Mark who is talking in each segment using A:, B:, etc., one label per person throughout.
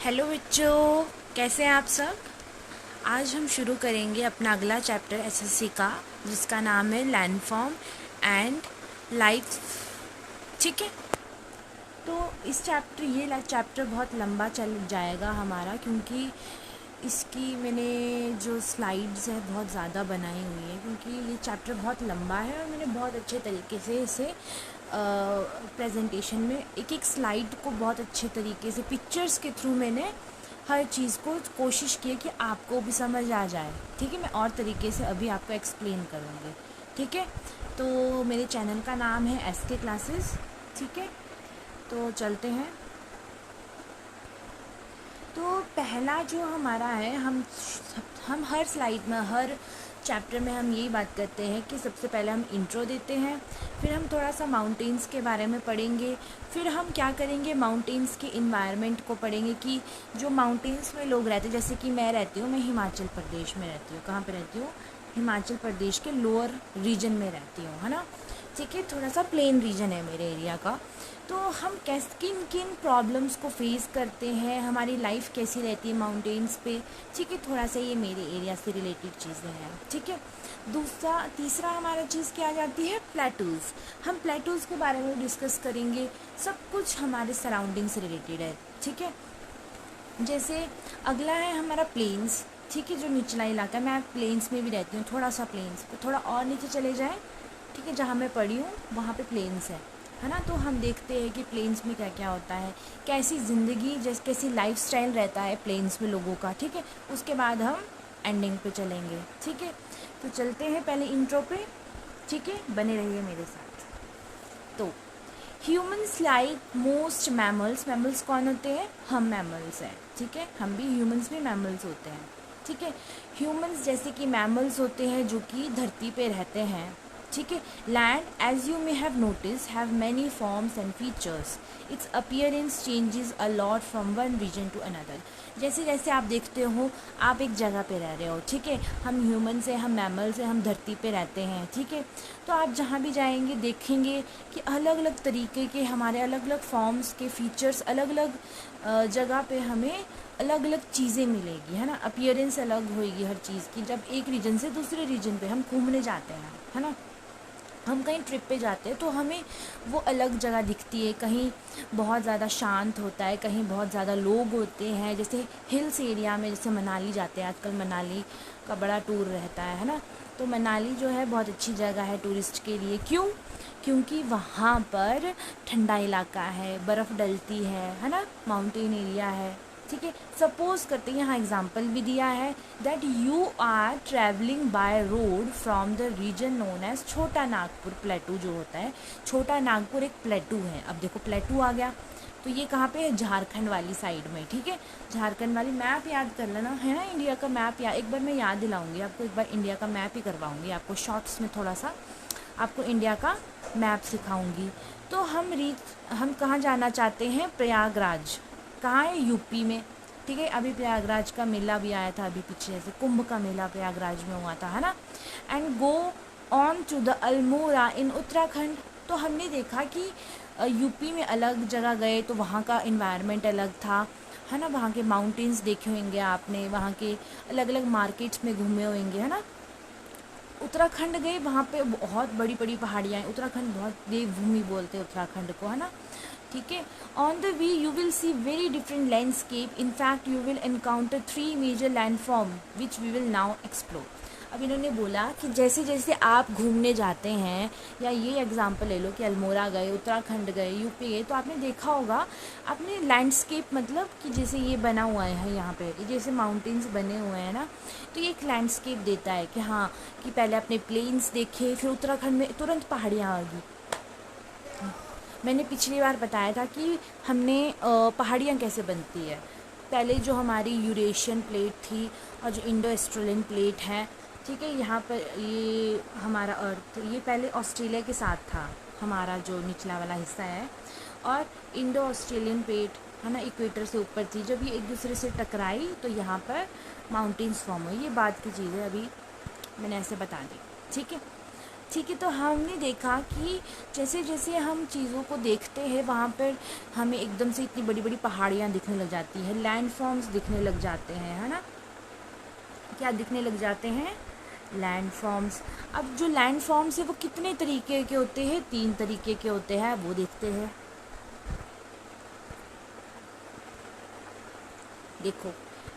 A: Hello बच्चों, कैसे हैं आप सब। आज हम शुरू करेंगे अपना अगला चैप्टर एसएससी का, जिसका नाम है लैंडफॉर्म एंड लाइफ। ठीक है, तो इस चैप्टर बहुत लंबा चल जाएगा हमारा, क्योंकि इसकी मैंने जो स्लाइड्स है बहुत ज़्यादा बनाई हुई है, क्योंकि ये चैप्टर बहुत लंबा है और मैंने बहुत अच्छे तरीके से इसे प्रेजेंटेशन में एक एक स्लाइड को बहुत अच्छे तरीके से पिक्चर्स के थ्रू मैंने हर चीज़ को कोशिश की कि आपको भी समझ आ जाए। ठीक है, मैं और तरीके से अभी आपको एक्सप्लेन करूँगी। ठीक है, तो मेरे चैनल का नाम है एसके क्लासेस। ठीक है, तो चलते हैं। तो पहला जो हमारा है, हम हर स्लाइड में, हर चैप्टर में हम यही बात करते हैं कि सबसे पहले हम इंट्रो देते हैं, फिर हम थोड़ा सा माउंटेन्स के बारे में पढ़ेंगे, फिर हम क्या करेंगे, माउंटेन्स के इन्वायरमेंट को पढ़ेंगे कि जो माउंटेन्स में लोग रहते हैं, जैसे कि मैं रहती हूँ, मैं हिमाचल प्रदेश में रहती हूँ। कहाँ पे रहती हूँ? हिमाचल प्रदेश के लोअर रीजन में रहती हूँ, है ना। ठीक है, थोड़ा सा प्लेन रीजन है मेरे एरिया का। तो हम किन किन प्रॉब्लम्स को फेस करते हैं, हमारी लाइफ कैसी रहती है माउंटेन्स पे। ठीक है, थोड़ा सा ये मेरे एरिया से रिलेटेड चीज़ें हैं। ठीक है, तीसरा हमारा चीज़ क्या आ जाती है, प्लेटूज़। हम प्लेटूज़ के बारे में डिस्कस करेंगे। सब कुछ हमारे सराउंडिंग से रिलेटेड है। ठीक है, जैसे अगला है हमारा प्लेन्स। ठीक है, जो निचला इलाका, मैं प्लेन्स में भी रहती हूँ, थोड़ा सा प्लेन्स पे, थोड़ा और नीचे चले जाएँ। ठीक है, जहाँ मैं पढ़ी हूँ वहाँ पे प्लेन्स है ना। तो हम देखते हैं कि प्लेन्स में क्या क्या होता है, कैसी ज़िंदगी, जैसे कैसी लाइफस्टाइल रहता है प्लेन्स में लोगों का। ठीक है, उसके बाद हम एंडिंग पे चलेंगे। ठीक है, तो चलते हैं पहले इंट्रो पे। ठीक है, बने रहिए मेरे साथ। तो humans like most mammals. Mammals कौन होते हैं? हम मैमल्स हैं। ठीक है, हम भी ह्यूमन्स भी मैमल्स होते हैं। ठीक है, ह्यूमन्स जैसे कि मैमल्स होते हैं जो कि धरती पे रहते हैं। ठीक है, land as you may have notice have many forms and features. Its appearance changes a lot from one region to another. जैसे जैसे आप देखते हो, आप एक जगह पे रह रहे हो। ठीक है, हम ह्यूमन से, हम मैमल से, हम धरती पे रहते हैं। ठीक है, तो आप जहाँ भी जाएंगे देखेंगे कि अलग अलग तरीके के हमारे अलग अलग फॉर्म्स के फीचर्स, अलग अलग जगह पे हमें अलग अलग चीज़ें मिलेगी, है ना। अपीयरेंस अलग होएगी हर चीज़ की। जब एक रीजन से दूसरे रीजन पे हम घूमने जाते हैं, है ना, हम कहीं ट्रिप पे जाते हैं, तो हमें वो अलग जगह दिखती है। कहीं बहुत ज़्यादा शांत होता है, कहीं बहुत ज़्यादा लोग होते हैं। जैसे हिल्स एरिया में, जैसे मनाली जाते हैं आजकल, मनाली का बड़ा टूर रहता है ना। तो मनाली जो है बहुत अच्छी जगह है टूरिस्ट के लिए। क्यों? क्योंकि वहाँ पर ठंडा इलाका है, बर्फ़ डलती है ना, माउंटेन एरिया है। ठीक है, सपोज करते हैं, यहाँ एग्जाम्पल भी दिया है that you are travelling by road from the region known as Chota Nagpur प्लेटू। जो होता है छोटा नागपुर एक प्लेटू है। अब देखो प्लेटू आ गया, तो ये कहाँ पे है? झारखंड वाली साइड में। ठीक है, झारखंड वाली मैप याद कर लेना, है ना, इंडिया का मैप। एक बार मैं याद दिलाऊंगी आपको, एक बार इंडिया का मैप ही करवाऊंगी आपको शॉर्ट्स में, थोड़ा सा आपको इंडिया का मैप सिखाऊंगी। तो हम कहाँ जाना चाहते हैं? प्रयागराज। कहाँ है? यूपी में। ठीक है, अभी प्रयागराज का मेला भी आया था, अभी पीछे से कुंभ का मेला प्रयागराज में हुआ था, है ना। And go on to the Almora in Uttarakhand. तो हमने देखा कि यूपी में अलग जगह गए तो वहाँ का इन्वायरमेंट अलग था, है ना। वहाँ के माउंटेन्स देखे होंगे आपने, वहाँ के अलग अलग मार्केट्स में घूमे होंगे, है ना। उत्तराखंड गए, वहाँ पे बहुत बड़ी बड़ी पहाड़ियाँ हैं। उत्तराखंड बहुत देवभूमि बोलते हैं उत्तराखंड को, है ना। ठीक है, on the way you will see very different landscape. In fact you will encounter 3 major landform which we will now explore. अब इन्होंने बोला कि जैसे जैसे आप घूमने जाते हैं, या ये एग्जांपल ले लो कि अल्मोड़ा गए, उत्तराखंड गए, यूपी गए, तो आपने देखा होगा, आपने लैंडस्केप मतलब कि जैसे ये बना हुआ है यहाँ पे, जैसे माउंटेन्स बने हुए हैं ना, तो ये एक लैंडस्केप देता है कि हाँ, कि पहले आपने प्लेन्स देखे, फिर उत्तराखंड में तुरंत पहाड़ियाँ आ गई। मैंने पिछली बार बताया था कि हमने पहाड़ियाँ कैसे बनती है। पहले जो हमारी यूरेशियन प्लेट थी और जो इंडो ऑस्ट्रेलियन प्लेट है, ठीक है, यहाँ पर ये हमारा अर्थ, ये पहले ऑस्ट्रेलिया के साथ था, हमारा जो निचला वाला हिस्सा है, और इंडो ऑस्ट्रेलियन प्लेट, है ना, इक्वेटर से ऊपर थी। जब ये एक दूसरे से टकराई तो यहाँ पर माउंटेन्स फॉर्म हुई। ये बात की चीज़ है, अभी मैंने ऐसे बता दी। ठीक है, ठीक है, तो हमने देखा कि जैसे जैसे हम चीज़ों को देखते हैं वहाँ पर हमें एकदम से इतनी बड़ी बड़ी पहाड़ियाँ दिखने लग जाती हैं, लैंड फॉर्म्स दिखने लग जाते हैं, है ना। क्या दिखने लग जाते हैं? Land forms. अब जो लैंड फॉर्म्स है वो कितने तरीके के होते हैं? 3 तरीके के होते हैं, वो देखते हैं। देखो,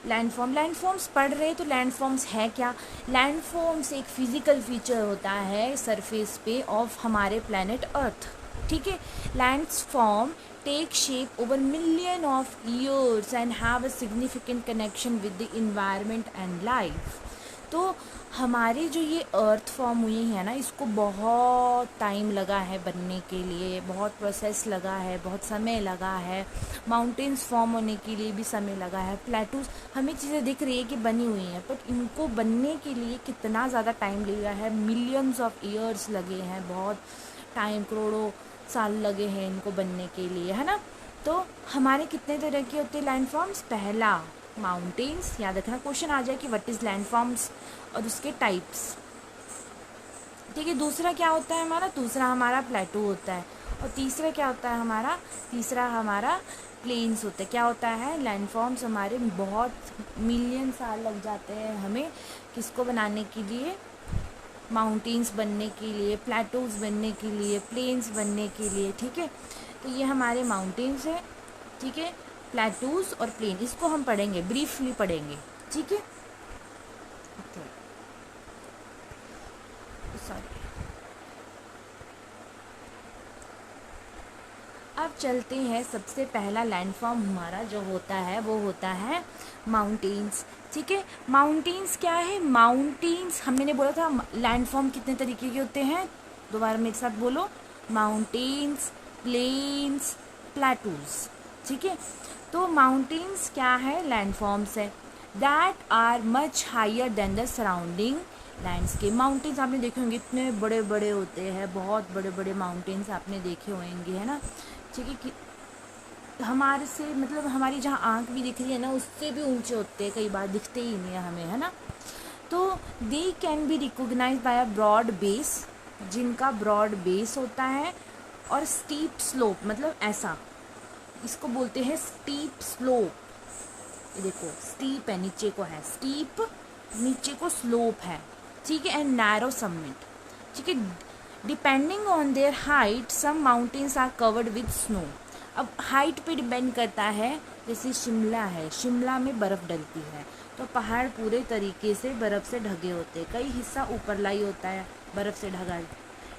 A: लैंडफॉर्म्स पढ़ रहे हैं तो लैंडफॉर्म्स है क्या? लैंडफॉर्म्स एक फिजिकल फीचर होता है सरफेस पे ऑफ हमारे प्लेनेट अर्थ। ठीक है, landform take shape over million of years and have a significant connection with the environment and life. तो हमारे जो ये अर्थ फॉर्म हुई है ना, इसको बहुत टाइम लगा है बनने के लिए, बहुत प्रोसेस लगा है, बहुत समय लगा है। माउंटेन्स फॉर्म होने के लिए भी समय लगा है। प्लेटूज हमें चीज़ें दिख रही है कि बनी हुई हैं, बट इनको बनने के लिए कितना ज़्यादा टाइम लगा है, मिलियंस ऑफ ईयर्स लगे हैं, बहुत टाइम, करोड़ों साल लगे हैं इनको बनने के लिए, है ना। तो हमारे कितने तरह के होते हैं लैंड फॉर्म्स? पहला माउंटेन्स, याद रखना क्वेश्चन आ जाए कि व्हाट इज़ लैंड फॉर्म्स और उसके टाइप्स। ठीक है, दूसरा क्या होता है हमारा? दूसरा हमारा प्लेटू होता है। और तीसरा क्या होता है हमारा? तीसरा हमारा प्लेन्स होते हैं। क्या होता है? लैंड फॉर्म्स हमारे बहुत मिलियन साल लग जाते हैं हमें किसको बनाने के लिए? माउंटेन्स बनने के लिए, प्लेटूज बनने के लिए, प्लेन्स बनने के लिए। ठीक है, तो ये हमारे माउंटेन्स है। ठीक है, प्लेटूज और प्लेन, इसको हम पढ़ेंगे, ब्रीफली पढ़ेंगे। ठीक है, सॉरी। अब चलते हैं, सबसे पहला लैंडफॉर्म हमारा जो होता है वो होता है माउंटेन्स। ठीक है, माउंटेन्स क्या है? माउंटेन्स हमने बोला था लैंडफॉर्म कितने तरीके के होते हैं, दोबारा मेरे साथ बोलो। Mountains, plains, plateaus. ठीक है, तो माउंटेन्स क्या है? लैंडफॉर्म्स है that are much higher than the surrounding landscape. Mountains आपने देखे होंगे इतने बड़े बड़े होते हैं, बहुत बड़े बड़े माउंटेन्स आपने देखे होंगे, है ना। ठीक है, कि हमारे से मतलब हमारी जहाँ आँख भी दिख रही है ना, उससे भी ऊंचे होते हैं, कई बार दिखते ही नहीं है हमें, है ना। तो they can be recognise by a broad base, जिनका ब्रॉड बेस होता है, और स्टीप स्लोप, मतलब ऐसा, इसको बोलते हैं स्टीप स्लोप। देखो, स्टीप है, नीचे को है स्टीप, नीचे को स्लोप है। ठीक है, एंड नैरो समिट। ठीक है, depending on their height some mountains are covered with snow. अब हाइट पे डिपेंड करता है, जैसे शिमला है, शिमला में बर्फ़ डलती है, तो पहाड़ पूरे तरीके से बर्फ़ से ढके होते हैं, कई हिस्सा ऊपर लाई होता है बर्फ़ से ढका।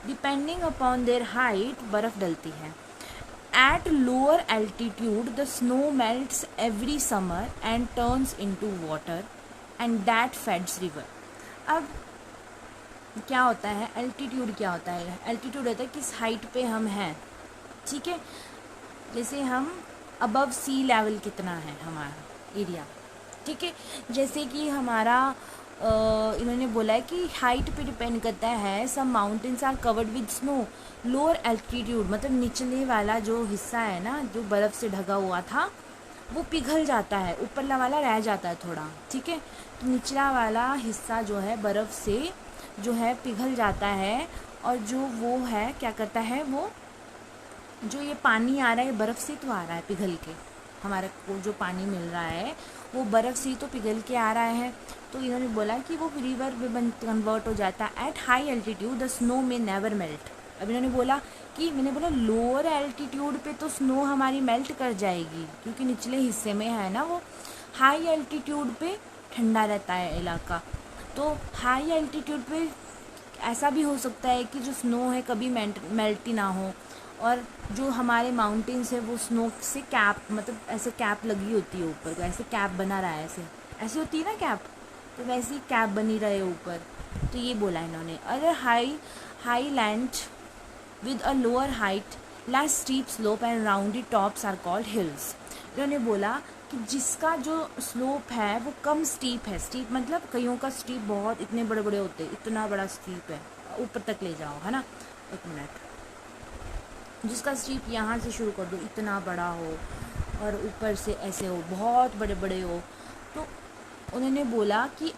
A: डिपेंडिंग अपॉन देयर हाइट बर्फ़ डलती है। At lower altitude, the snow melts every summer and turns into water, and that feeds river. अब क्या होता है? एल्टीट्यूड क्या होता है? एल्टीट्यूड होता है किस हाइट पे हम हैं। ठीक है, जैसे हम अबव सी लेवल कितना है हमारा एरिया। ठीक है, जैसे कि हमारा इन्होंने बोला है कि हाइट पे डिपेंड करता है। Some mountains are covered with snow, lower altitude मतलब निचले वाला जो हिस्सा है ना, जो बर्फ़ से ढका हुआ था, वो पिघल जाता है, ऊपरला वाला रह जाता है थोड़ा। ठीक है, तो निचला वाला हिस्सा जो है बर्फ़ से जो है पिघल जाता है, और जो वो है क्या करता है, वो जो ये पानी आ रहा है बर्फ़ से तो आ रहा है पिघल के, हमारे को जो पानी मिल रहा है वो बर्फ़ से तो पिघल के आ रहा है। तो इन्होंने बोला कि वो रिवर में कन्वर्ट हो जाता है। At high altitude the snow में नेवर मेल्ट। अब इन्होंने बोला कि, मैंने बोला लोअर एल्टीट्यूड पे तो स्नो हमारी मेल्ट कर जाएगी क्योंकि निचले हिस्से में है ना वो। हाई एल्टीट्यूड पे ठंडा रहता है इलाका, तो हाई एल्टीट्यूड पे ऐसा भी हो सकता है कि जो स्नो है कभी मेल्ट ही ना हो, और जो हमारे माउंटेन्स है वो स्नो से कैप, मतलब ऐसे कैप लगी होती है ऊपर, ऐसे कैप बना रहा है, ऐसे ऐसे होती है ना कैप, तो वैसी कैप बनी रहे ऊपर। तो ये बोला इन्होंने। Other high land with a lower height, less steep slope and rounded tops are called hills. इन्होंने बोला कि जिसका जो स्लोप है वो कम स्टीप है, स्टीप मतलब कईयों का स्टीप बहुत इतने बड़े बड़े होते हैं, इतना बड़ा स्टीप है, ऊपर तक ले जाओ, है ना। एक मिनट, जिसका स्ट्रीप यहाँ से शुरू कर दो, इतना बड़ा हो, और ऊपर से ऐसे हो, बहुत बड़े बड़े हो, तो उन्होंने बोला कि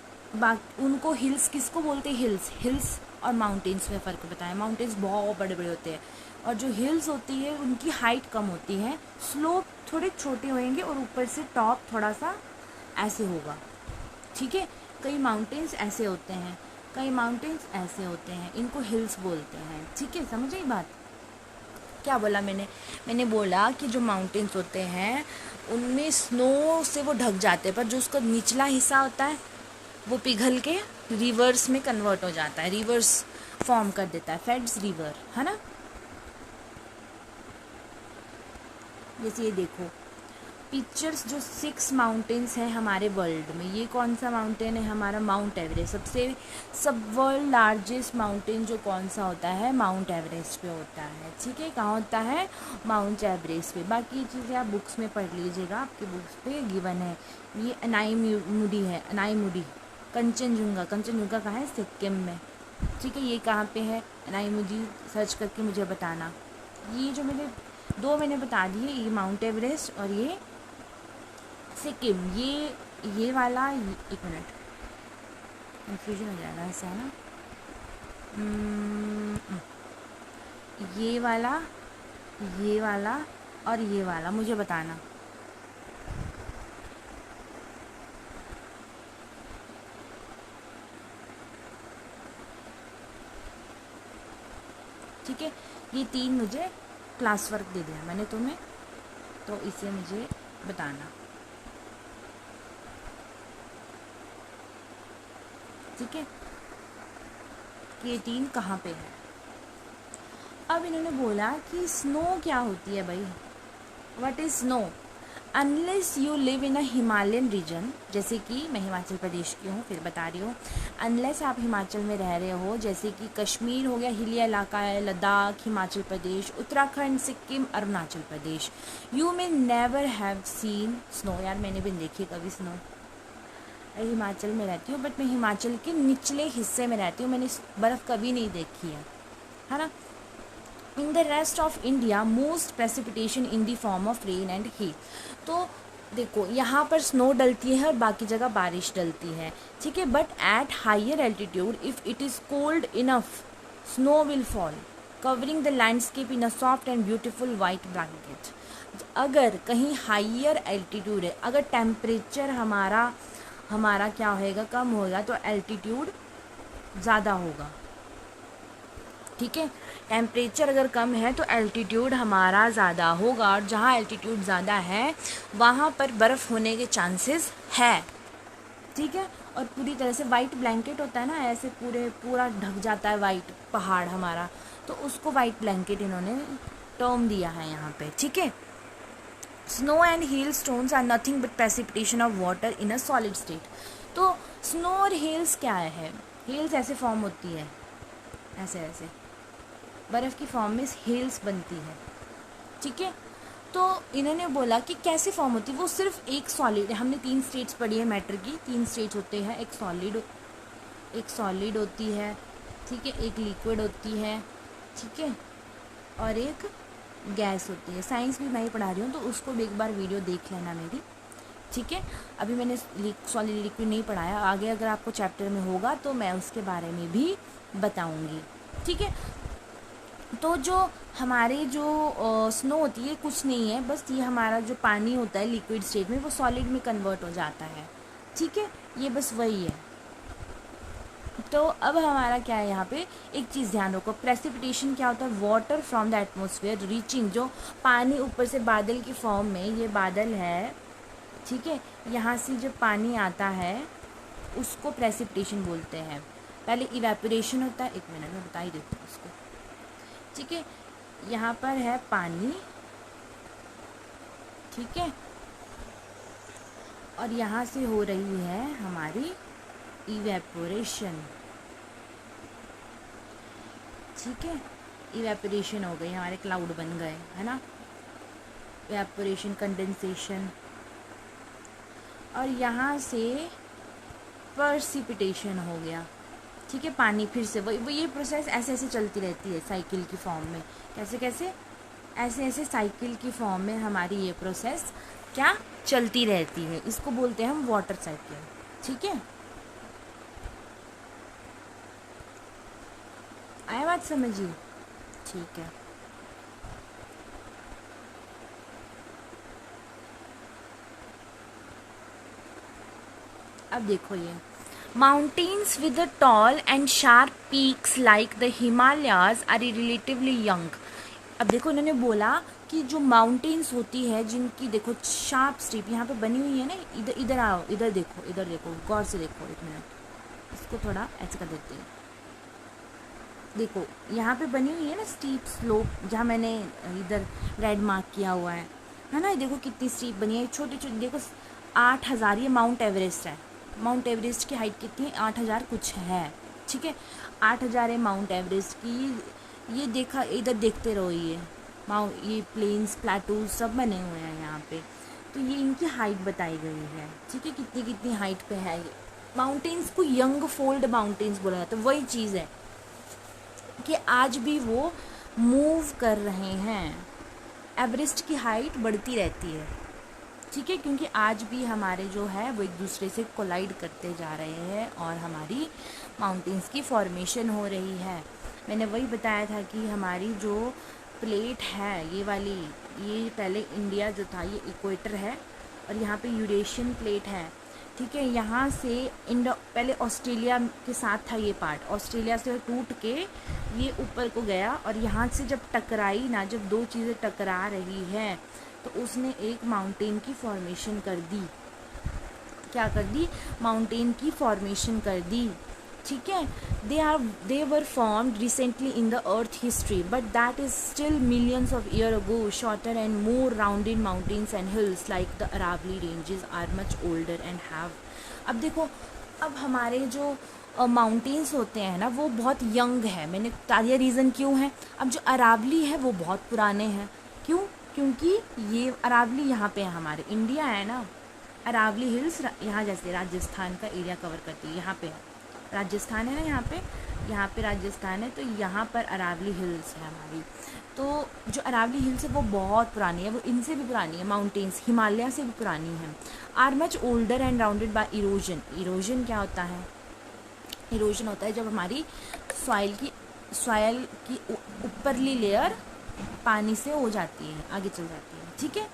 A: उनको हिल्स किसको बोलते हैं? हिल्स और माउंटेन्स में फ़र्क बताया। माउंटेन्स बहुत बड़े बड़े होते हैं और जो हिल्स होती है उनकी हाइट कम होती है, स्लोप थोड़े छोटे होंगे और ऊपर से टॉप थोड़ा सा ऐसे होगा, ठीक है। कई माउंटेन्स ऐसे होते हैं, कई माउंटेन्स ऐसे होते हैं, इनको हिल्स बोलते हैं, ठीक है। समझ आई बात? क्या बोला मैंने बोला कि जो माउंटेन्स होते हैं उनमें स्नो से वो ढक जाते हैं, पर जो उसका निचला हिस्सा होता है वो पिघल के रिवर्स में कन्वर्ट हो जाता है, रिवर्स फॉर्म कर देता है, फेड्स रिवर, है ना। जैसे ये देखो पिक्चर्स, जो 6 माउंटेन्स हैं हमारे वर्ल्ड में, ये कौन सा माउंटेन है? हमारा माउंट एवरेस्ट। सब वर्ल्ड लार्जेस्ट माउंटेन जो कौन सा होता है? माउंट एवरेस्ट पे होता है, ठीक है। कहाँ होता है? माउंट एवरेस्ट पे। बाकी चीज़ें आप बुक्स में पढ़ लीजिएगा, आपके बुक्स पे गिवन है। ये अनाईमुडी है, अनाईमुडी। कंचनजुंगा कहाँ है? सिक्किम में, ठीक है। ये कहाँ पे है? अनाईमुडी सर्च करके मुझे बताना। ये जो मैंने बता दिए, ये माउंट एवरेस्ट और ये सिक्किम। ये वाला, एक मिनट, कंफ्यूजन हो जाएगा ऐसा, है ना। ये वाला और ये वाला मुझे बताना। ठीक है, ये 3 मुझे क्लास वर्क दे दिया मैंने तुम्हें, तो इसे मुझे बताना, ठीक है, कि ये 3 कहाँ पे है। अब इन्होंने बोला कि स्नो क्या होती है भाई, what is snow. Unless you live in a Himalayan region, जैसे कि मैं हिमाचल प्रदेश की हूँ, फिर बता रही हूँ, अनलेस आप हिमाचल में रह रहे हो, जैसे कि कश्मीर हो गया, हिली इलाका है, Ladakh, Himachal Pradesh, Uttarakhand, Sikkim, Arunachal Pradesh, you may never have seen snow. यार मैंने भी देखी कभी स्नो, हिमाचल में रहती हूँ, बट मैं हिमाचल के निचले हिस्से में रहती हूँ, मैंने बर्फ़ कभी नहीं देखी है ना। In the rest of India most precipitation in the form of rain and heat. तो देखो यहाँ पर स्नो डलती है और बाकी जगह बारिश डलती है, ठीक है। But at higher altitude if it is cold enough snow will fall covering the landscape in a soft and beautiful white blanket. अगर कहीं हाइयर एल्टीट्यूड है, अगर टेम्परेचर हमारा क्या होएगा, कम होगा, तो एल्टीट्यूड ज़्यादा होगा, ठीक है। टेम्परेचर अगर कम है तो एल्टीट्यूड हमारा ज़्यादा होगा, और जहाँ एल्टीट्यूड ज़्यादा है वहाँ पर बर्फ़ होने के चांसेस है, ठीक है। और पूरी तरह से वाइट ब्लैंकेट होता है ना, ऐसे पूरा ढक जाता है वाइट पहाड़ हमारा, तो उसको वाइट ब्लैंकेट इन्होंने टर्म दिया है यहाँ पे, ठीक है। Snow and hail stones are nothing but precipitation of water in a solid state. तो स्नो और हेल्स क्या है? हेल्स ऐसे फॉर्म होती है, ऐसे बर्फ़ की फॉर्म में हेल्स बनती है, ठीक है। तो इन्होंने बोला कि कैसे फॉर्म होती है, वो सिर्फ एक सॉलिड, हमने 3 स्टेट्स पढ़ी है मैटर की, 3 स्टेट्स होते हैं, एक सॉलिड होती है, ठीक है, एक लिक्विड होती है, ठीक है, और एक गैस होती है। साइंस भी मैं ही पढ़ा रही हूँ, तो उसको भी एक बार वीडियो देख लेना मेरी, ठीक है। अभी मैंने सॉलिड लिक्विड नहीं पढ़ाया, आगे अगर आपको चैप्टर में होगा तो मैं उसके बारे में भी बताऊँगी, ठीक है। तो जो हमारे जो स्नो होती है कुछ नहीं है, बस ये हमारा जो पानी होता है लिक्विड स्टेट में वो सॉलिड में कन्वर्ट हो जाता है, ठीक है, ये बस वही है। तो अब हमारा क्या है यहाँ पे, एक चीज़ ध्यान रखो, प्रेसिपिटेशन क्या होता है, water from the atmosphere reaching, जो पानी ऊपर से बादल की फॉर्म में, ये बादल है, ठीक है, यहाँ से जब पानी आता है उसको प्रेसिपिटेशन बोलते हैं। पहले इवेपोरेशन होता है, 1 मिनट में बता ही देती हूँ उसको, ठीक है। यहाँ पर है पानी, ठीक है, और यहाँ से हो रही है हमारी इवेपोरेशन, ठीक है। इवेपोरेशन हो गई, हमारे क्लाउड बन गए, है ना, इवेपोरेशन, कंडेंसेशन, और यहाँ से प्रेसिपिटेशन हो गया, ठीक है। पानी फिर से वो ये प्रोसेस ऐसे चलती रहती है साइकिल की फॉर्म में, कैसे ऐसे साइकिल की फॉर्म में हमारी ये प्रोसेस क्या चलती रहती है, इसको बोलते हैं हम वाटर साइकिल, ठीक है। आया बात समझिए? ठीक है। अब देखो ये mountains with tall and sharp peaks like the Himalayas are relatively young. अब देखो इन्होंने बोला कि जो माउंटेन्स होती है जिनकी देखो शार्प स्ट्रिप यहाँ पे बनी हुई है ना, इधर इधर आओ, इधर देखो गौर से देखो, एक मिनट इसको थोड़ा ऐसे कर देते हैं। देखो यहाँ पे बनी हुई है ना स्टीप स्लोप, जहाँ मैंने इधर रेड मार्क किया हुआ है ना, देखो कितनी स्टीप बनी है, छोटी छोटी। देखो 8,000 ये माउंट एवरेस्ट है। माउंट एवरेस्ट की हाइट कितनी है? 8,000 कुछ है, ठीक है। 8,000 है माउंट एवरेस्ट की। ये देखा, इधर देखते रहो, ये प्लेन्स प्लेटूज सब बने हुए हैं यहाँ पे। तो ये इनकी हाइट बताई गई है, ठीक है, कितनी कितनी हाइट पे है ये। माउंटेन्स को यंग फोल्ड माउंटेन्स बोला जाता है। वही चीज़ है कि आज भी वो मूव कर रहे हैं। एवरेस्ट की हाइट बढ़ती रहती है, ठीक है, क्योंकि आज भी हमारे जो है वो एक दूसरे से कोलाइड करते जा रहे हैं और हमारी माउंटेन्स की फॉर्मेशन हो रही है। मैंने वही बताया था कि हमारी जो प्लेट है ये वाली, ये पहले इंडिया जो था ये इक्वेटर है और यहाँ पे यूरेशियन प्लेट है, ठीक है। यहाँ से पहले ऑस्ट्रेलिया के साथ था ये पार्ट, ऑस्ट्रेलिया से टूट के ये ऊपर को गया और यहाँ से जब टकराई ना, जब दो चीज़ें टकरा रही हैं तो उसने एक माउंटेन की फॉर्मेशन कर दी। क्या कर दी? माउंटेन की फॉर्मेशन कर दी, ठीक है। they were formed recently in the earth history, but that is still millions of years ago. Shorter and more rounded mountains and hills like the Aravalli ranges are much older and have, अब देखो, अब हमारे जो mountains होते हैं ना वो बहुत यंग है। मैंने बता दिया रीज़न क्यों है। अब जो अरावली है वो बहुत पुराने हैं। क्यों? क्योंकि ये अरावली यहाँ पे है, हमारे इंडिया है ना, अरावली हिल्स यहाँ जैसे राजस्थान का एरिया कवर करती है, यहाँ पे है राजस्थान है ना, यहाँ पे राजस्थान है, तो यहाँ पर अरावली हिल्स है हमारी। तो जो अरावली हिल्स है वो बहुत पुरानी है, वो इनसे भी पुरानी है, माउंटेन्स हिमालय से भी पुरानी है। Are much older and rounded by erosion. Erosion क्या होता है? इरोजन होता है जब हमारी सॉइल की ऊपरली लेयर पानी से हो जाती है, आगे चल जाती है, ठीक है।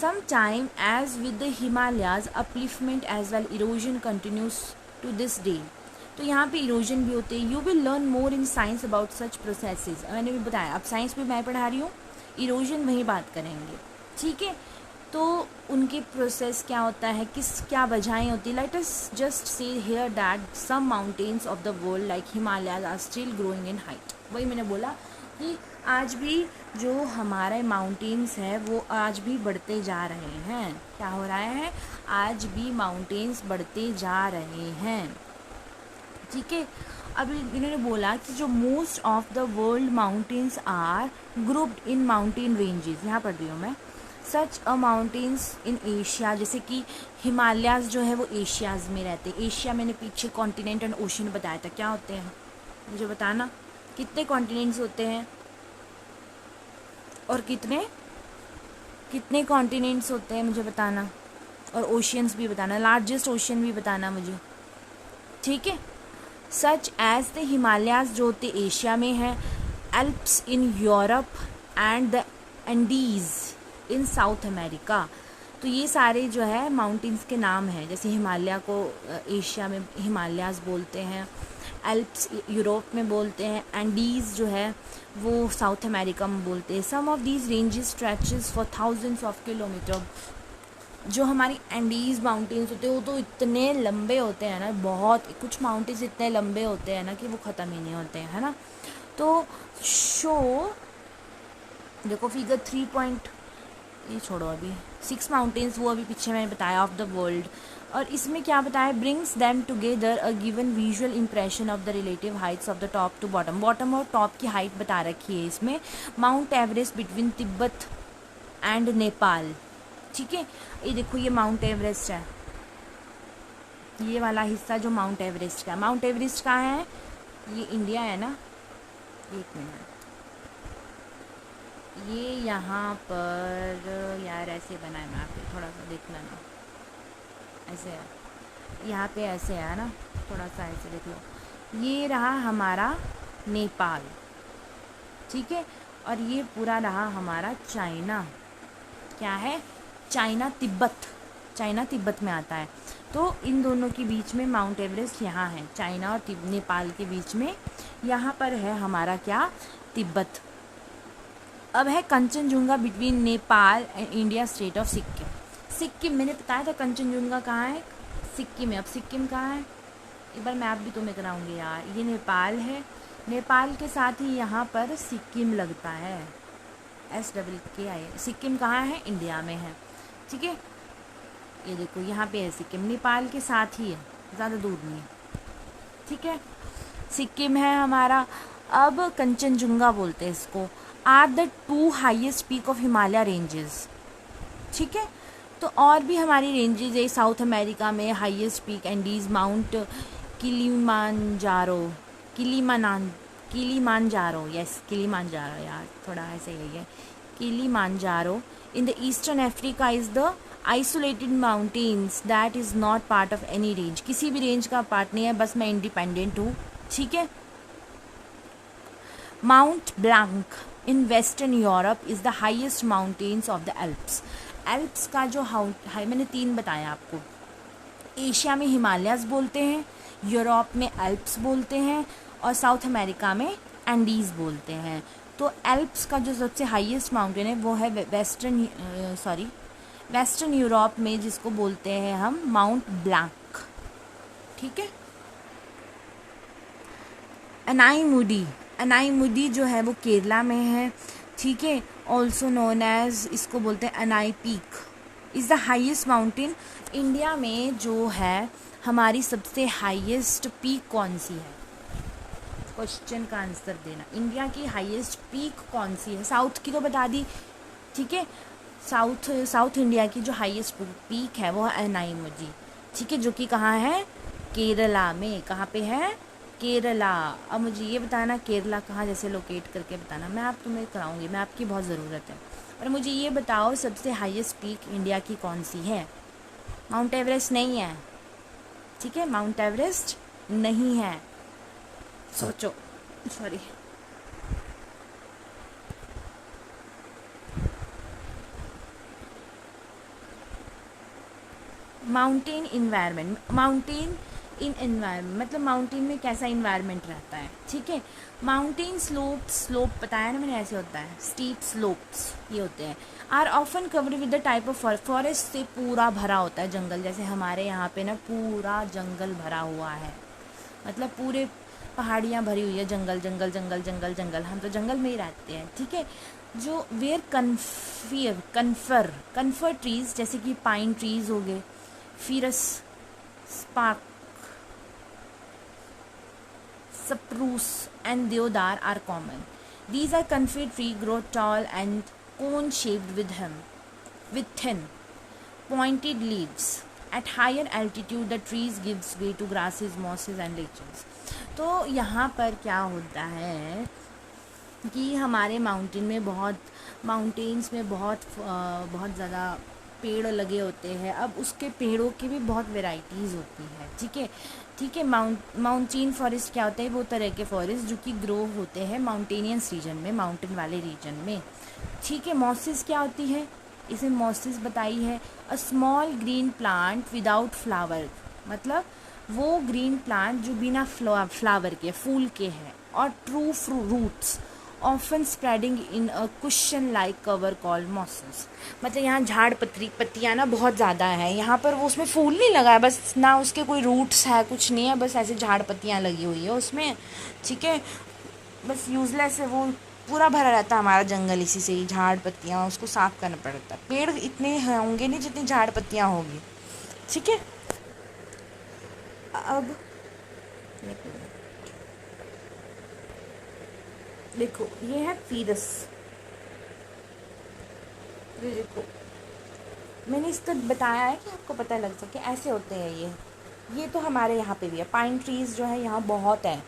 A: Some time as with the Himalayas upliftment as well erosion continues to this day. तो यहाँ पे इरोजन भी होते हैं। You will learn more in science about such processes. मैंने भी बताया, अब साइंस में मैं पढ़ा रही हूँ, इरोजन वही बात करेंगे, ठीक है। तो उनके प्रोसेस क्या होता है, क्या वजहें होती है। Let us just say here that some mountains of the world like Himalayas are still growing in height. वही मैंने बोला कि आज भी जो हमारे माउंटेन्स हैं वो आज भी बढ़ते जा रहे हैं। क्या हो रहा है? आज भी माउंटेन्स बढ़ते जा रहे हैं, ठीक है। अब इन्होंने बोला कि जो most of the world mountains are grouped in mountain ranges, यहाँ पढ़ रही हूँ मैं, सच अ माउंटेन्स इन एशिया, जैसे कि हिमालयाज जो है वो एशियाज में रहते हैं। एशिया मैंने पीछे कॉन्टिनेंट एंड ओशन बताया था, क्या होते हैं मुझे बताना, कितने कॉन्टिनेंट्स होते हैं और कितने कॉन्टिनेंट्स होते हैं मुझे बताना, और ओशियंस भी बताना, लार्जेस्ट ओशियन भी बताना मुझे, ठीक है। सच एज द हिमालयाज जो होते एशिया में है, Alps in Europe and the Andes in south America. तो ये सारे जो है माउंटेन्स के नाम हैं। जैसे हिमालय को एशिया में हिमालयाज बोलते हैं, एल्प्स यूरोप में बोलते हैं, एंडीज़ जो है वो साउथ अमेरिका में बोलते हैं। Some of these ranges stretches for thousands of kilometre. जो हमारी एंडीज़ माउंटेन्स होते हैं वो तो इतने लंबे होते हैं ना, बहुत कुछ माउंटेन्स इतने लंबे होते हैं ना कि वो ख़त्म ही नहीं होते हैं, है ना। तो देखो फिगर 3 ये छोड़ो, अभी 6 माउंटेन्स वो अभी पीछे मैंने बताया ऑफ द वर्ल्ड। और इसमें क्या बताया, brings them together a given visual impression of the relative heights of the top to bottom. Bottom और टॉप की हाइट बता रखी है इसमें। Mount Everest between Tibet and Nepal, ठीक है। ये देखो ये माउंट एवरेस्ट है, ये वाला हिस्सा जो माउंट एवरेस्ट का। माउंट एवरेस्ट कहाँ है? ये इंडिया है ना, एक मिनट, ये यहाँ पर यार ऐसे बना है मैप, थोड़ा सा देख लेना, ऐसे है यहाँ पे, ऐसे है ना, थोड़ा सा ऐसे देख लो। ये रहा हमारा नेपाल, ठीक है। और ये पूरा रहा हमारा चाइना, क्या है, चाइना तिब्बत, चाइना तिब्बत में आता है। तो इन दोनों के बीच में माउंट एवरेस्ट यहाँ है, चाइना और नेपाल के बीच में यहाँ पर है हमारा क्या, तिब्बत। अब है Kanchenjunga between Nepal and India state of Sikkim. Sikkim मैंने बताया था कंचनजुंगा कहाँ है, सिक्किम है। अब सिक्किम कहाँ है, एक बार मैप भी तुम्हें कराऊंगी यार। ये नेपाल है, नेपाल के साथ ही यहाँ पर सिक्किम लगता है, SKKI। सिक्किम कहाँ है, इंडिया में है, ठीक है। ये देखो यहाँ पे है सिक्किम, नेपाल के साथ ही है, ज़्यादा दूर नहीं है, ठीक है। सिक्किम है हमारा। अब कंचनजुंगा बोलते हैं इसको, are the 2 highest peak of Himalaya ranges, ठीक है। तो और भी हमारी रेंजेस है साउथ अमेरिका में, highest peak Andes mount Kilimanjaro, Kilimanjaro, yes Kilimanjaro, यार थोड़ा ऐसे ही है, Kilimanjaro. In the eastern Africa is the isolated mountains that is not part of any range, किसी भी रेंज का पार्ट नहीं है, बस मैं इंडिपेंडेंट हूँ, ठीक है। Mount blank in western Europe is the highest mountains of the Alps. Alps का जो हाई मैंने 3 बताया आपको, एशिया में हिमालयस बोलते हैं, यूरोप में एल्प्स बोलते हैं, और साउथ अमेरिका में एंडीज़ बोलते हैं। तो एल्प्स का जो सबसे हाईएस्ट माउंटेन है वो है वेस्टर्न यूरोप में, जिसको बोलते हैं हम माउंट ब्लैंक, ठीक है। अनाईमुडी जो है वो केरला में है, ठीक है। ऑल्सो नोन एज, इसको बोलते हैं Anai peak, is the highest mountain. India में जो है हमारी सबसे हाईएस्ट पीक कौन सी है, क्वेश्चन का आंसर देना। इंडिया की हाईएस्ट पीक कौन सी है, साउथ की तो बता दी, ठीक है। साउथ इंडिया की जो हाईएस्ट पीक है वो है अनाईमुडी, ठीक है, जो कि कहाँ है, केरला में। कहाँ पे है, केरला। अब मुझे ये बताना केरला कहाँ, जैसे लोकेट करके बताना, मैं आप तुम्हें कराऊंगी, मैं आपकी बहुत ज़रूरत है। और मुझे ये बताओ सबसे हाईएस्ट पीक इंडिया की कौन सी है। माउंट एवरेस्ट नहीं है, ठीक है, माउंट एवरेस्ट नहीं है, सोचो, sorry. Mountain environment, mountain in environment मतलब माउंटेन में कैसा इन्वायरमेंट रहता है, ठीक है। माउंटेन स्लोप बताया ना मैंने, ऐसे होता है, स्टीप स्लोप्स ये होते हैं। Are often covered with the type of forest, से पूरा भरा होता है जंगल, जैसे हमारे यहाँ पे ना पूरा जंगल भरा हुआ है, मतलब पूरे पहाड़ियाँ भरी हुई है, जंगल जंगल जंगल जंगल जंगल, हम तो जंगल में ही रहते हैं, ठीक है। जो वेयर कन्फर ट्रीज, जैसे कि पाइन ट्रीज हो गए, फिरस, spark, spruce and deodar are common. These are conifer tree grow tall and cone shaped with thin pointed leaves. At higher altitude the trees gives way to grasses, mosses and lichens. तो यहाँ पर क्या होता है कि हमारे mountains में बहुत ज़्यादा पेड़ लगे होते हैं। अब उसके पेड़ों की भी बहुत वेराइटीज़ होती है, ठीक है। माउंटेन फॉरेस्ट क्या होता है, वो तरह के फॉरेस्ट जो कि ग्रो होते हैं माउंटेनियस रीजन में, माउंटेन वाले रीजन में, ठीक है। मॉसेस क्या होती है, इसे मॉसेस बताई है, a small green plant without flower, मतलब वो ग्रीन प्लांट जो बिना फ्लावर के, फूल के है, और tree roots often spreading in a cushion like cover called mosses. मतलब यहाँ झाड़ पत्तियाँ ना बहुत ज़्यादा हैं यहाँ पर, वो उसमें फूल नहीं लगा है, बस ना उसके कोई रूट्स है, कुछ नहीं है, बस ऐसे झाड़ पत्तियाँ लगी हुई है उसमें, ठीक है। बस यूजलेस है, वो पूरा भरा रहता है हमारा जंगल इसी से ही, झाड़ पत्तियाँ, उसको साफ़ करना पड़ता है। पेड़ इतने होंगे नहीं जितनी झाड़ पत्तियाँ होगी, ठीक है। अब देखो ये है फीरस, ये देखो मैंने इसको बताया है कि आपको पता लग सके, ऐसे होते हैं ये तो हमारे यहाँ पे भी है। पाइन ट्रीज़ जो है यहाँ बहुत है,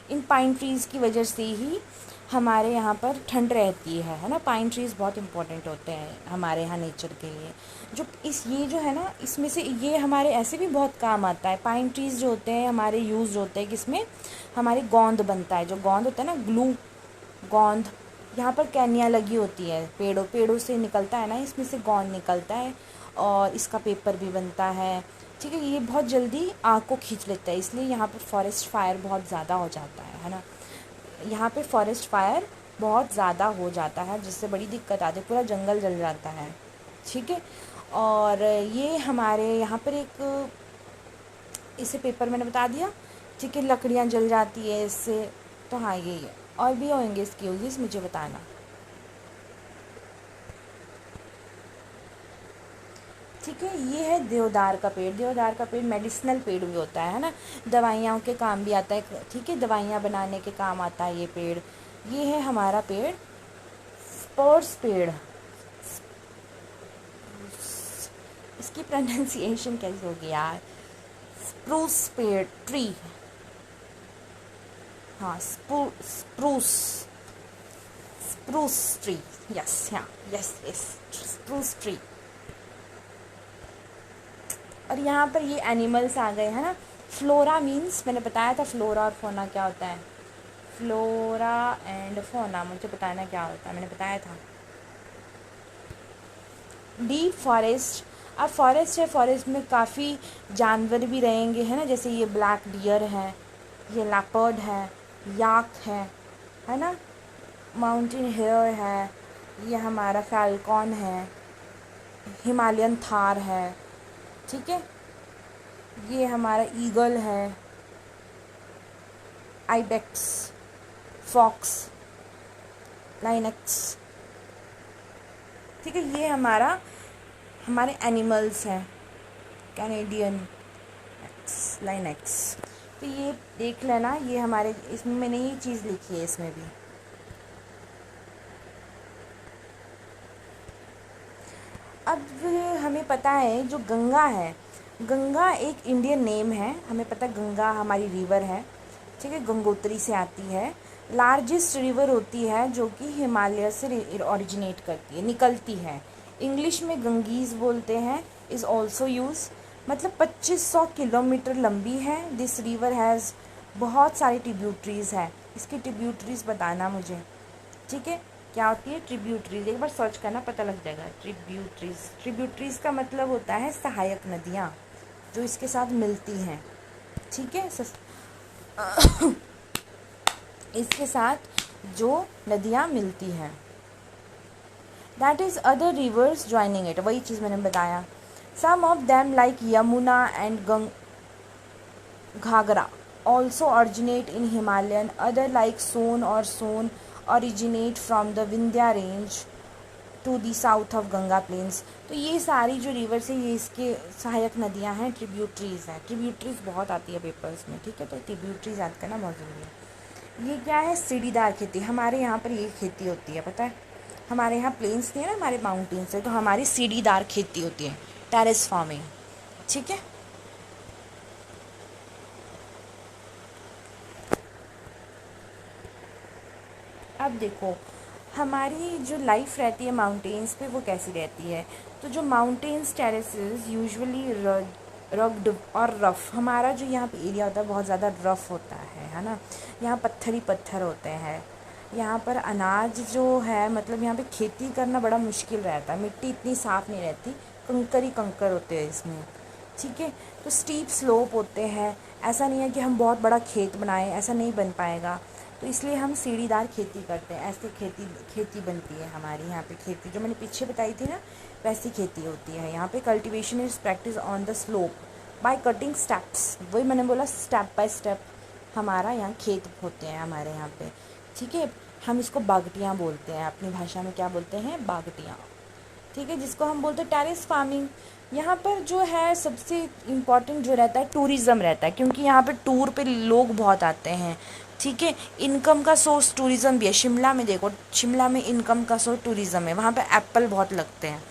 A: इन पाइन ट्रीज़ की वजह से ही हमारे यहाँ पर ठंड रहती है ना। पाइन ट्रीज़ बहुत इंपॉर्टेंट होते हैं हमारे यहाँ नेचर के लिए। जो ये जो है ना, इसमें से ये हमारे ऐसे भी बहुत काम आता है। पाइन ट्रीज़ जो होते हैं हमारे यूज़ होते हैं किसमें, हमारी गोंद बनता है, जो गोंद होता है ना, ग्लू, गोंद। यहाँ पर कैनियाँ लगी होती है, पेड़ों से निकलता है ना, इसमें से गोंद निकलता है और इसका पेपर भी बनता है। ठीक है, ये बहुत जल्दी आग को खींच लेता है, इसलिए यहाँ पर फॉरेस्ट फायर बहुत ज़्यादा हो जाता है ना। यहाँ पे फॉरेस्ट फायर बहुत ज़्यादा हो जाता है, जिससे बड़ी दिक्कत आती है, पूरा जंगल जल जाता है। ठीक है, और ये हमारे यहाँ पर एक, इसे पेपर मैंने बता दिया। ठीक है, लकड़ियाँ जल जाती है इससे। तो हाँ, यही है, और भी होंगे इसके यूज़, मुझे बताना। ठीक है, ये है देवदार का पेड़। देवदार का पेड़ मेडिसिनल पेड़ भी होता है ना, दवाइयों के काम भी आता है। ठीक है, दवाइयाँ बनाने के काम आता है ये पेड़। ये है हमारा पेड़, स्पर्स पेड़। इसकी प्रोनाउंसिएशन कैसी होगी यार, स्प्रूस पेड़, ट्री। हाँ, स्प्रूस, स्प्रूस ट्री। यस, हाँ, यस यस, स्प्रूस ट्री। और यहाँ पर ये एनिमल्स आ गए हैं ना। फ्लोरा मीन्स, मैंने बताया था फ्लोरा और फोना क्या होता है। फ्लोरा एंड फोना, मुझे बताना क्या होता है, मैंने बताया था। डीप फॉरेस्ट, अब फॉरेस्ट है, फॉरेस्ट में काफ़ी जानवर भी रहेंगे, है ना, जैसे ये ब्लैक डियर है, ये लेपर्ड है, याक है ना, माउंटेन हेयर है, ये हमारा फैल्कॉन है, हिमालयन थार है। ठीक है, ये हमारा ईगल है, आइबेक्स, फॉक्स, लाइनक्स। ठीक है, ये हमारे एनिमल्स हैं, कैनेडियन एक्स, लाइनक्स। तो ये देख लेना, ये हमारे, इसमें मैंने ये चीज़ लिखी है इसमें भी। अब हमें पता है जो गंगा है, गंगा एक इंडियन नेम है, हमें पता है गंगा हमारी रिवर है। ठीक है, गंगोत्री से आती है, लार्जेस्ट रिवर होती है जो कि हिमालय से ओरिजिनेट करती है, निकलती है। इंग्लिश में गंगीज बोलते हैं, इज़ ऑल्सो यूज़। मतलब 2500 किलोमीटर लंबी है दिस रिवर हैज़। बहुत सारी ट्रिब्यूटरीज़ है, इसकी ट्रिब्यूटरीज़ बताना मुझे। ठीक है, क्या होती है ट्रिब्यूटरीज, एक बार सर्च करना, पता लग जाएगा। ट्रिब्यूटरीज, ट्रिब्यूटरीज का मतलब होता है सहायक नदियाँ जो इसके साथ मिलती हैं। ठीक है, इसके साथ जो नदियाँ मिलती हैं, that is other rivers joining it, वही चीज़ मैंने बताया। Some of them like Yamuna and Ghaghara also originate in Himalayan, other like Son or Son originate from the Vindhya range to the south of Ganga plains। तो ये सारी जो reverse है ये इसके सहायक नदियाँ हैं, ट्रिब्यूटरीज हैं। ट्रिब्यूटरीज बहुत आती है पेपर्स में। ठीक है, तो ट्रिब्यूटरीज याद करना बहुत ज़रूरी है। ये क्या है, सीढ़ीदार खेती। हमारे यहाँ पर ये खेती होती है, पता है, हमारे यहाँ प्लेन्स नहीं है ना, हमारे माउंटेन्स है, तो हमारी सीढ़ीदार खेती होती है, टेरेस फार्मिंग। ठीक है, अब देखो हमारी जो लाइफ रहती है माउंटेन्स पे वो कैसी रहती है। तो जो माउंटेन्स टेरेसेस यूजुअली रग्ड और रफ़, हमारा जो यहाँ पे एरिया होता है बहुत ज़्यादा रफ़ होता है ना। यहाँ पत्थर ही पत्थर होते हैं। यहाँ पर अनाज जो है, मतलब यहाँ पे खेती करना बड़ा मुश्किल रहता है, मिट्टी इतनी साफ़ नहीं रहती, कंकर ही कंकर होते हैं इसमें। ठीक है, तो स्टीप स्लोप होते हैं, ऐसा नहीं है कि हम बहुत बड़ा खेत बनाएं, ऐसा नहीं बन पाएगा। तो इसलिए हम सीढ़ीदार खेती करते हैं, ऐसे खेती बनती है हमारी यहाँ पे। खेती जो मैंने पीछे बताई थी ना, वैसी खेती होती है यहाँ पे। Cultivation is practice on the slope by cutting steps, वही मैंने बोला, स्टेप बाय स्टेप हमारा यहाँ खेत होते हैं हमारे यहाँ पे। ठीक है, हम इसको बागटियाँ बोलते हैं, अपनी भाषा में क्या बोलते हैं, बागटियाँ। ठीक है, जिसको हम बोलते हैं टेरेस फार्मिंग। यहाँ पर जो है सबसे इम्पॉर्टेंट जो रहता है टूरिज़्म रहता है, क्योंकि यहाँ पर टूर पे लोग बहुत आते हैं। ठीक है, इनकम का सोर्स टूरिज़्म भी है। शिमला में देखो, शिमला में इनकम का सोर्स टूरिज़्म है, वहाँ पे एप्पल बहुत लगते हैं।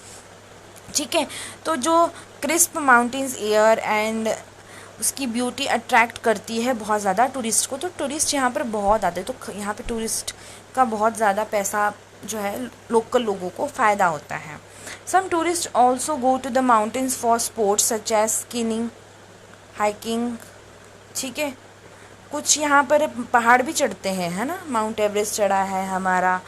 A: ठीक है, तो जो क्रिस्प माउंटेन्स एयर एंड उसकी ब्यूटी अट्रैक्ट करती है बहुत ज़्यादा टूरिस्ट को, तो टूरिस्ट यहाँ पर बहुत आते हैं। तो यहाँ पे टूरिस्ट उसका बहुत ज़्यादा पैसा जो है लोकल लोगों को फ़ायदा होता है। Some tourist also go to the mountains for sports such as skiing, hiking, ठीक है। कुछ यहाँ पर पहाड़ भी चढ़ते हैं, है ना, माउंट एवरेस्ट चढ़ा है हमारा,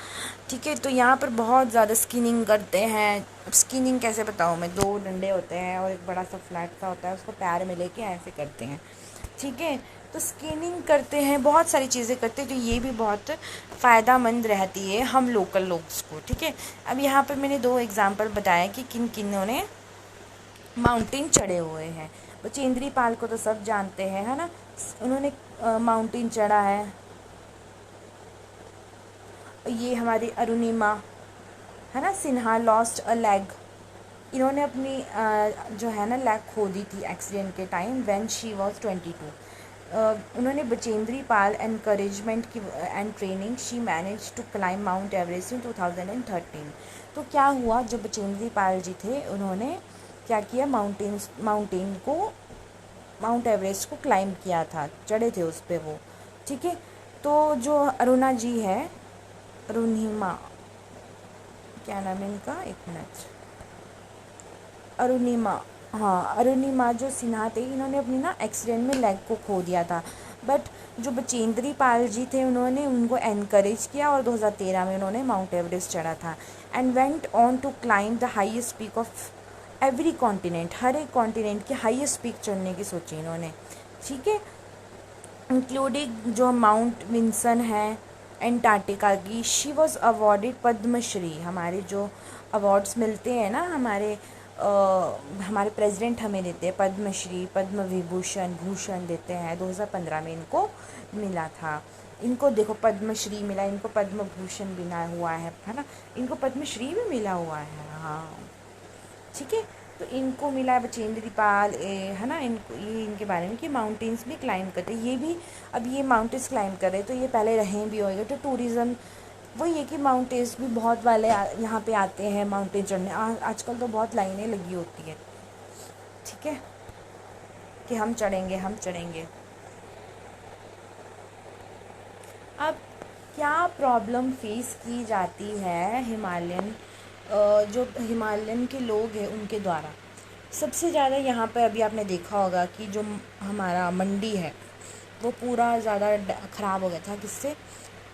A: ठीक है। तो यहाँ पर बहुत ज़्यादा स्कीइंग करते हैं। अब स्कीइंग कैसे बताऊँ मैं, 2 डंडे होते हैं और एक बड़ा सा फ्लैट सा होता है, उसको पैर में लेके ऐसे करते हैं, ठीक है। तो स्कीइंग करते हैं, बहुत सारी चीज़ें करते हैं, तो ये भी बहुत फ़ायदामंद रहती है हम लोकल लोग्स को, ठीक है। अब यहाँ पर मैंने 2 एग्जाम्पल बताए कि किन किन्हों ने माउंटेन चढ़े हुए हैं। बचेंद्री पाल को तो सब जानते हैं, है ना, उन्होंने माउंटेन चढ़ा है। ये हमारी अरुणिमा, है ना, सिन्हा लॉस्ट अ लेग, इन्होंने अपनी जो है ना लेग खो दी थी एक्सीडेंट के टाइम व्हेन शी वाज 22। उन्होंने बचेंद्री पाल एनकरेजमेंट की and training she manage to climb mount Everest in 2013। तो क्या हुआ, जब बचेंद्री पाल जी थे उन्होंने क्या किया, माउंटेन को, माउंट एवरेस्ट को क्लाइम किया था, चढ़े थे उस पर वो, ठीक है। तो जो अरुणा जी है, अरुणिमा, क्या नाम है इनका, एक मिनट, अरुणिमा, हाँ अरुणिमा जो सिन्हा थे, इन्होंने अपनी ना एक्सीडेंट में लेग को खो दिया था। बट जो बचेंद्री पाल जी थे उन्होंने उनको एनकरेज किया और 2013 में उन्होंने माउंट एवरेस्ट चढ़ा था and went on to climb the highest peak of every continent, हर एक कॉन्टिनेंट की हाईएस्ट पीक चढ़ने की सोची इन्होंने, ठीक है। इंक्लूडिंग जो माउंट विंसन है एंटार्क्टिका की। शी वॉज अवॉर्डेड पद्मश्री, हमारे जो अवार्ड्स मिलते हैं ना, हमारे प्रेसिडेंट हमें देते हैं पद्मश्री, पद्म विभूषण, भूषण देते हैं, 2015 में इनको मिला था। इनको देखो पद्मश्री मिला, इनको पद्म भूषण मिला हुआ है ना, इनको पद्मश्री भी मिला हुआ है, हाँ, ठीक है। तो इनको मिला है बचेंद्री पाल, है ना, इनको ये इनके बारे में कि माउंटेन्स भी क्लाइम करते, ये भी अब ये माउंटेन्स क्लाइम कर रहे, तो ये पहले रहें भी होंगे। तो टूरिज़्म वही है कि माउंटेन्स भी बहुत वाले यहाँ पे आते हैं माउंटेन चढ़ने। आजकल तो बहुत लाइनें लगी होती है, ठीक है, कि हम चढ़ेंगे हम चढ़ेंगे। अब क्या प्रॉब्लम फेस की जाती है हिमालयन, जो हिमालयन के लोग हैं उनके द्वारा, सबसे ज़्यादा यहाँ पर अभी आपने देखा होगा कि जो हमारा मंडी है वो पूरा ज़्यादा ख़राब हो गया था, किससे,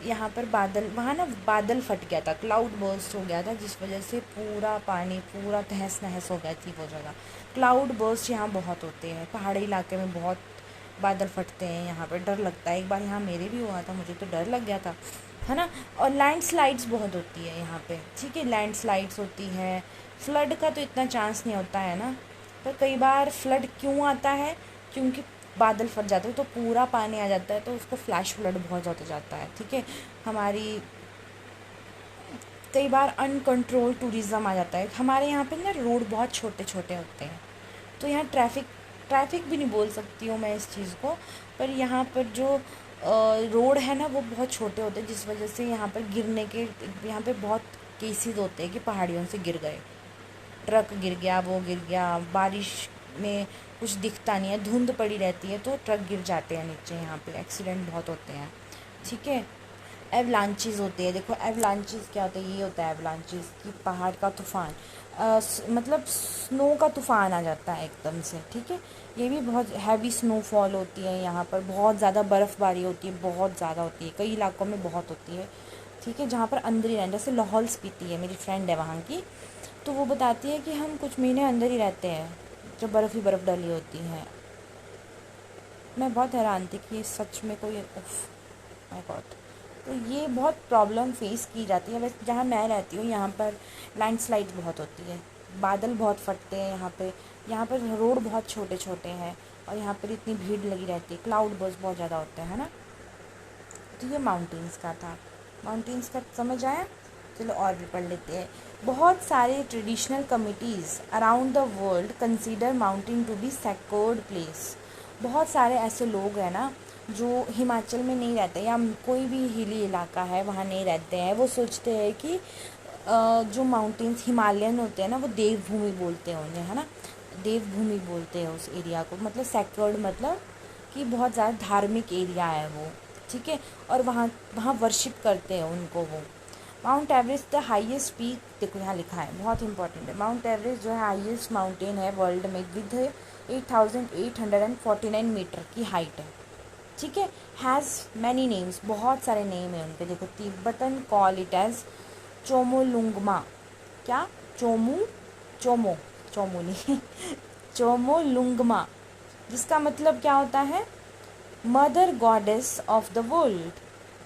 A: यहाँ पर बादल, वहाँ ना बादल फट गया था, क्लाउड बर्स्ट हो गया था, जिस वजह से पूरा पानी पूरा तहस नहस हो गई थी वो जगह। क्लाउड बर्स्ट यहाँ बहुत होते हैं, पहाड़ी इलाके में बहुत बादल फटते हैं, यहाँ पर डर लगता है। एक बार यहाँ मेरे भी हुआ था, मुझे तो डर लग गया था, है ना। और लैंडस्लाइड्स बहुत होती है यहाँ पे, ठीक है, लैंडस्लाइड्स होती है। फ्लड का तो इतना चांस नहीं होता है ना, पर कई बार फ्लड क्यों आता है, क्योंकि बादल फट जाते हैं तो पूरा पानी आ जाता है, तो उसको फ्लैश फ्लड बहुत होता जाता है, ठीक है। हमारी कई बार अनकंट्रोल टूरिज़्म आ जाता है। हमारे यहाँ पे ना रोड बहुत छोटे छोटे होते हैं, तो यहाँ ट्रैफिक भी नहीं बोल सकती हूँ मैं इस चीज़ को, पर यहाँ पर जो रोड है ना वो बहुत छोटे होते हैं, जिस वजह से यहाँ पर गिरने के, यहाँ पे बहुत केसेस होते हैं कि पहाड़ियों से गिर गए, ट्रक गिर गया, वो गिर गया, बारिश में कुछ दिखता नहीं है, धुंध पड़ी रहती है तो ट्रक गिर जाते हैं नीचे, यहाँ पे एक्सीडेंट बहुत होते हैं, ठीक है। एवलांचेस होते हैं, देखो एवलांचेस क्या होता है, ये होता है एवलांचेस कि पहाड़ का तूफ़ान, मतलब स्नो का तूफ़ान आ जाता है एकदम से, ठीक है। ये भी बहुत हैवी स्नोफॉल होती है, यहाँ पर बहुत ज़्यादा बर्फ़बारी होती है, बहुत ज़्यादा होती है, कई इलाकों में बहुत होती है, ठीक है, जहाँ पर अंदर ही रहना, जैसे लाहौल स्पीति है, मेरी फ्रेंड है वहाँ की, तो वो बताती है कि हम कुछ महीने अंदर ही रहते हैं जब बर्फ़ ही बर्फ़ डली होती है। मैं बहुत हैरान थी कि सच में कोई, उफ माय गॉड। तो ये बहुत प्रॉब्लम फेस की जाती है। वैसे जहाँ मैं रहती हूँ यहाँ पर लैंडस्लाइड बहुत होती है, बादल बहुत फटते हैं यहाँ पर रोड बहुत छोटे छोटे हैं और यहाँ पर इतनी भीड़ लगी रहती है, क्लाउड बर्स्ट बहुत ज़्यादा होते हैं, है ना। तो ये माउंटेन्स का था, माउंटेन्स का समझ आया। चलो और भी पढ़ लेते हैं। बहुत सारे traditional committees around the world consider mountain to be secured place. बहुत सारे ऐसे लोग हैं ना जो हिमाचल में नहीं रहते या कोई भी हिली इलाका है वहाँ नहीं रहते हैं, वो सोचते हैं कि जो माउंटेन्स हिमालयन होते हैं ना वो देवभूमि बोलते हैं उन्हें, है ना, देवभूमि बोलते हैं उस एरिया को, मतलब सेक्योर्ड मतलब कि बहुत ज़्यादा धार्मिक एरिया है वो, ठीक है, और वहाँ वहाँ वर्शिप करते हैं उनको वो। Mount Everest the highest peak, देखो यहाँ लिखा है, बहुत इंपॉर्टेंट है। माउंट एवरेस्ट जो है हाईएस्ट माउंटेन है वर्ल्ड में, विद 8849 मीटर की हाइट है, ठीक है। हैज़ मैनी नेम्स, बहुत सारे नेम है उनके। देखो, Tibetan call it as Chomolungma, क्या चोमू चोमो चोमो नहीं चोमोलुंगमा, जिसका मतलब क्या होता है, mother goddess of the world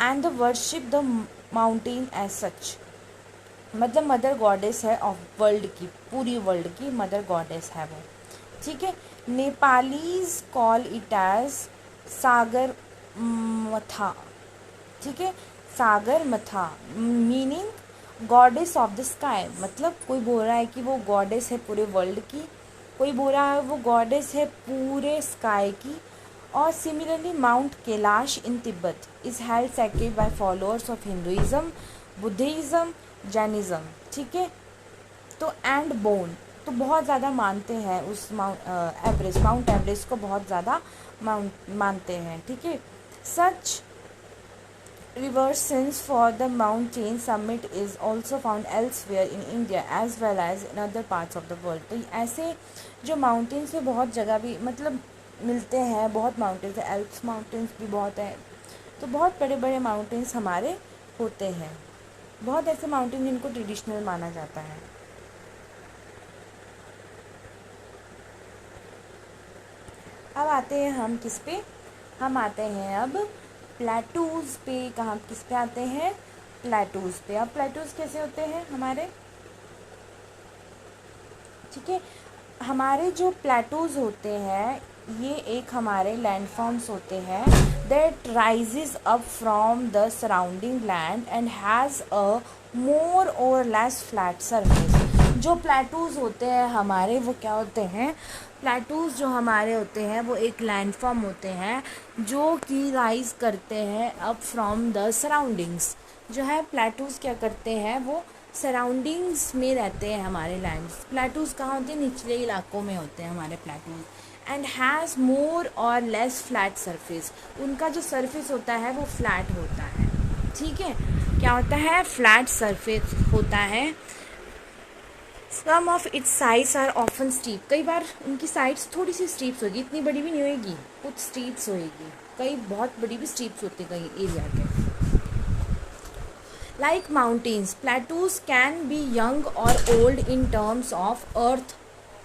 A: and the worship the mountain as such. मतलब मदर गॉडेस है ऑफ वर्ल्ड की, पूरी वर्ल्ड की मदर गॉडेस है वो, ठीक है। नेपालीज कॉल इट एज सागर मथा, ठीक है, सागर मथा, meaning goddess of the sky. मतलब कोई बोल रहा है कि वो गॉडेस है पूरे वर्ल्ड की, कोई बोल रहा है वो गॉडेस है पूरे स्काई की। और similarly Mount Kailash in Tibet is held sacred by followers of Hinduism, Buddhism, Jainism, ठीक है। तो एंड बोन, तो बहुत ज़्यादा मानते हैं उस माउंट एवरेस्ट को बहुत ज़्यादा मानते हैं, ठीक है। सच reversions for the mountain summit is also found elsewhere in India as well as in other parts of the world। तो ऐसे जो माउंटेन्स है बहुत जगह भी मतलब मिलते हैं, बहुत माउंटेन्स है, एल्प्स माउंटेन्स भी बहुत है, तो बहुत बड़े बड़े माउंटेन्स हमारे होते हैं, बहुत ऐसे माउंटेन जिनको ट्रेडिशनल माना जाता है। अब आते हैं हम किस पे, हम आते हैं अब प्लेटूज़ पे। कहाँ किस पे आते हैं, प्लेटूज़ पे। अब प्लेटूज़ कैसे होते हैं हमारे, ठीक है। हमारे जो प्लेटूज़ होते हैं ये एक हमारे लैंडफॉर्म्स होते हैं that rises up from the surrounding land and has a more or less flat surface. जो प्लेटूज़ होते हैं हमारे वो क्या होते हैं, प्लेटूज़ जो हमारे होते हैं वो एक लैंडफॉर्म होते हैं जो कि राइज करते हैं अप फ्रॉम द सराउंडिंग्स। जो है प्लेटूज़ क्या करते हैं, वो सराउंडिंग्स में रहते हैं हमारे लैंड्स। प्लेटूज़ कहाँ होते हैं, निचले इलाकों में होते हैं हमारे प्लेटूज़। And has more or less flat surface, उनका जो सरफेस होता है वो फ्लैट होता है, ठीक है। क्या होता है, फ्लैट सरफेस होता है। Some of its sides are often steep, कई बार उनकी साइड्स थोड़ी सी स्टीप्स होगी, इतनी बड़ी भी नहीं होगी, कुछ स्टीप्स होगी, कई बहुत बड़ी भी स्टीप्स होती है कई एरिया के। Like mountains, plateaus can be young or old in terms of earth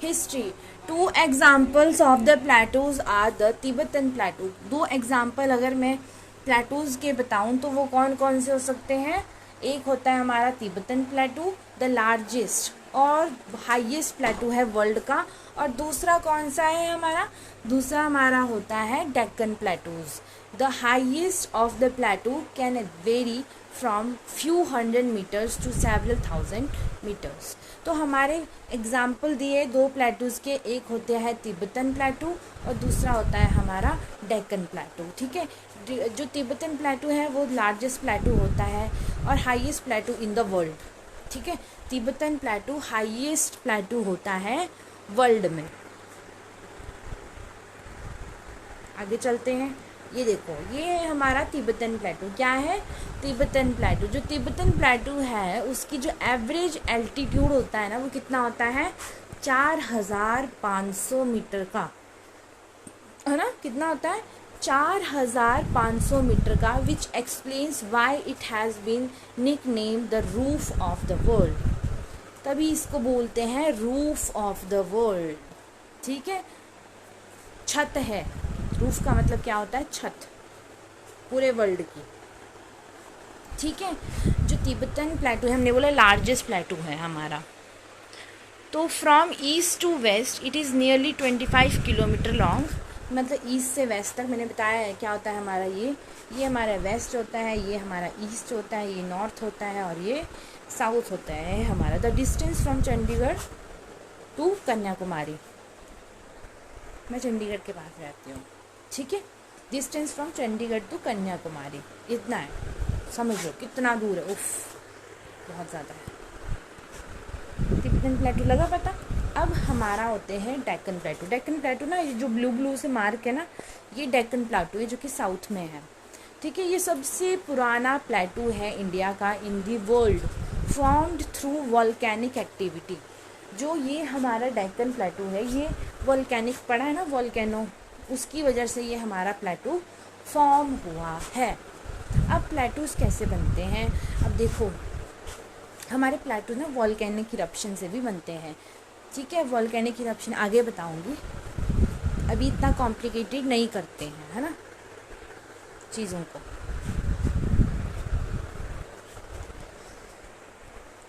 A: history. Two examples of the plateaus are the Tibetan plateau. दो एग्जाम्पल अगर मैं प्लेटूज के बताऊं तो वो कौन कौन से हो सकते हैं, एक होता है हमारा तिब्बतन प्लेटू, द लार्जेस्ट और हाईएस्ट प्लेटू है वर्ल्ड का, और दूसरा कौन सा है हमारा, दूसरा हमारा होता है Deccan plateaus. The highest of the plateau can vary from few 100 meters to several 1000 meters. तो हमारे एग्जाम्पल दिए दो प्लेटूज़ के, एक होते हैं तिब्बतन प्लेटू और दूसरा होता है हमारा डेक्कन प्लेटू, ठीक है। जो तिब्बतन प्लेटू है वो लार्जेस्ट प्लेटू होता है और हाईएस्ट प्लेटू इन द वर्ल्ड, ठीक है। तिब्बतन प्लेटू हाईएस्ट प्लेटू होता है वर्ल्ड में। आगे चलते हैं, ये देखो ये है हमारा तिब्बतन प्लेटू। क्या है, तिब्बतन प्लेटू। जो तिब्बतन प्लेटू है उसकी जो एवरेज एल्टीट्यूड होता है ना वो कितना होता है, 4500 मीटर का, है ना, कितना होता है, 4500 मीटर का, which explains why it has been nickname the roof of the world. तभी इसको बोलते हैं रूफ ऑफ द वर्ल्ड, ठीक है। छत है, रूफ का मतलब क्या होता है, छत पूरे वर्ल्ड की, ठीक है। जो तिब्बतन प्लेटू है, हमने बोला लार्जेस्ट प्लेटू है हमारा। तो from east to west it is nearly 25 kilometer long, मतलब ईस्ट से वेस्ट तक मैंने बताया है क्या होता है हमारा, ये हमारा वेस्ट होता है, ये हमारा ईस्ट होता है, ये नॉर्थ होता है और ये साउथ होता है हमारा। The distance from Chandigarh to Kanyakumari, मैं चंडीगढ़ के पास रहती हूँ, ठीक है। Distance from Chandigarh to Kanyakumari इतना है, समझ लो कितना दूर है, उफ बहुत ज़्यादा है। तिब्बतन प्लेटू लगा पता। अब हमारा होते हैं डेक्कन प्लेटू। डेक्कन प्लेटू ना, ये जो ब्लू ब्लू से मार्क है ना, ये डेक्कन प्लेटू है जो कि साउथ में है, ठीक है, ये सबसे पुराना प्लेटू है इंडिया का in the world, formed through volcanic activity. जो ये हमारा डेक्कन प्लेटू है, ये वॉल्केनिक पड़ा है ना, वॉल्केनो, उसकी वजह से ये हमारा प्लेटू फॉर्म हुआ है। अब प्लेटूज कैसे बनते हैं, अब देखो हमारे प्लेटू ना वॉल्केनिक इरप्शन से भी बनते हैं। ठीक है, वॉल्केनिक इरप्शन आगे बताऊंगी, अभी इतना कॉम्प्लिकेटेड नहीं करते हैं, है ना, चीज़ों को।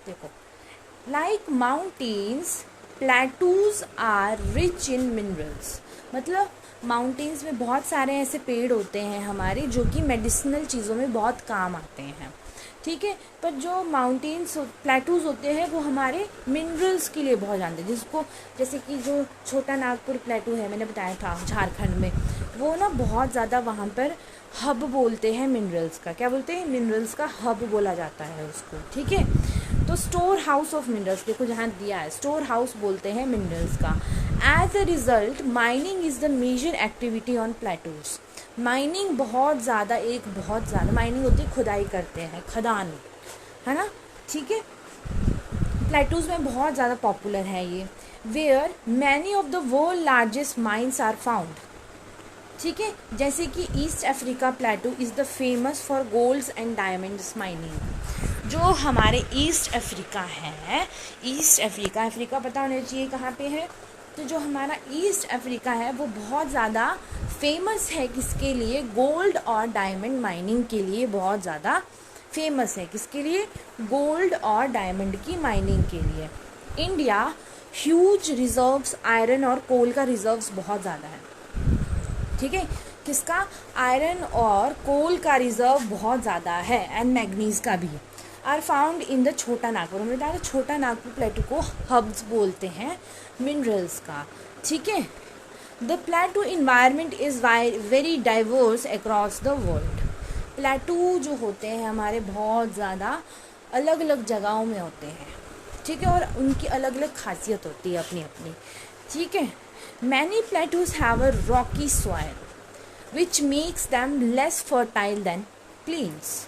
A: देखो, like mountains plateaus are rich in minerals, मतलब माउंटेन्स में बहुत सारे ऐसे पेड़ होते हैं हमारे जो कि मेडिसिनल चीज़ों में बहुत काम आते हैं। ठीक है, पर जो माउंटेन्स प्लेटूज होते हैं वो हमारे मिनरल्स के लिए बहुत जानते हैं, जिसको जैसे कि जो छोटा नागपुर प्लेटू है, मैंने बताया था झारखंड में, वो ना बहुत ज़्यादा वहाँ पर हब बोलते हैं मिनरल्स का, क्या बोलते हैं, मिनरल्स का हब बोला जाता है उसको। ठीक है, तो स्टोर हाउस ऑफ मिनरल्स, देखो जहाँ दिया है स्टोर हाउस बोलते हैं मिनरल्स का। As a result mining is the major activity on plateaus. Mining बहुत ज़्यादा माइनिंग होती है, खुदाई करते हैं, खदान, है ना। ठीक है, प्लेटूज में बहुत ज़्यादा पॉपुलर है ये, where many of the world largest mines are found. ठीक है, जैसे कि east Africa plateau is the famous for golds and diamonds mining. जो हमारे ईस्ट अफ्रीका है, ईस्ट अफ्रीका पता होना चाहिए कहाँ पे है, तो जो हमारा ईस्ट अफ्रीका है वो बहुत ज़्यादा फेमस है, किसके लिए, गोल्ड और डायमंड माइनिंग के लिए बहुत ज़्यादा फेमस है। किसके लिए, गोल्ड और डायमंड की माइनिंग के लिए। इंडिया ह्यूज रिजर्व्स आयरन और कोल का रिजर्व्स बहुत ज़्यादा है। ठीक है, किसका, आयरन और कोल का रिजर्व बहुत ज़्यादा है, एंड मैग्नीज का भी। आर फाउंड इन द छोटा नागपुर, हमने बताया छोटा नागपुर प्लेटू को हब्स बोलते हैं मिनरल्स का। ठीक है, the प्लेटू environment is very diverse across the world. प्लेटू जो होते हैं हमारे बहुत ज़्यादा अलग अलग जगहों में होते हैं। ठीक है, और उनकी अलग अलग खासियत होती है अपनी अपनी। ठीक है, many plateaus have a rocky soil which makes them less fertile than plains.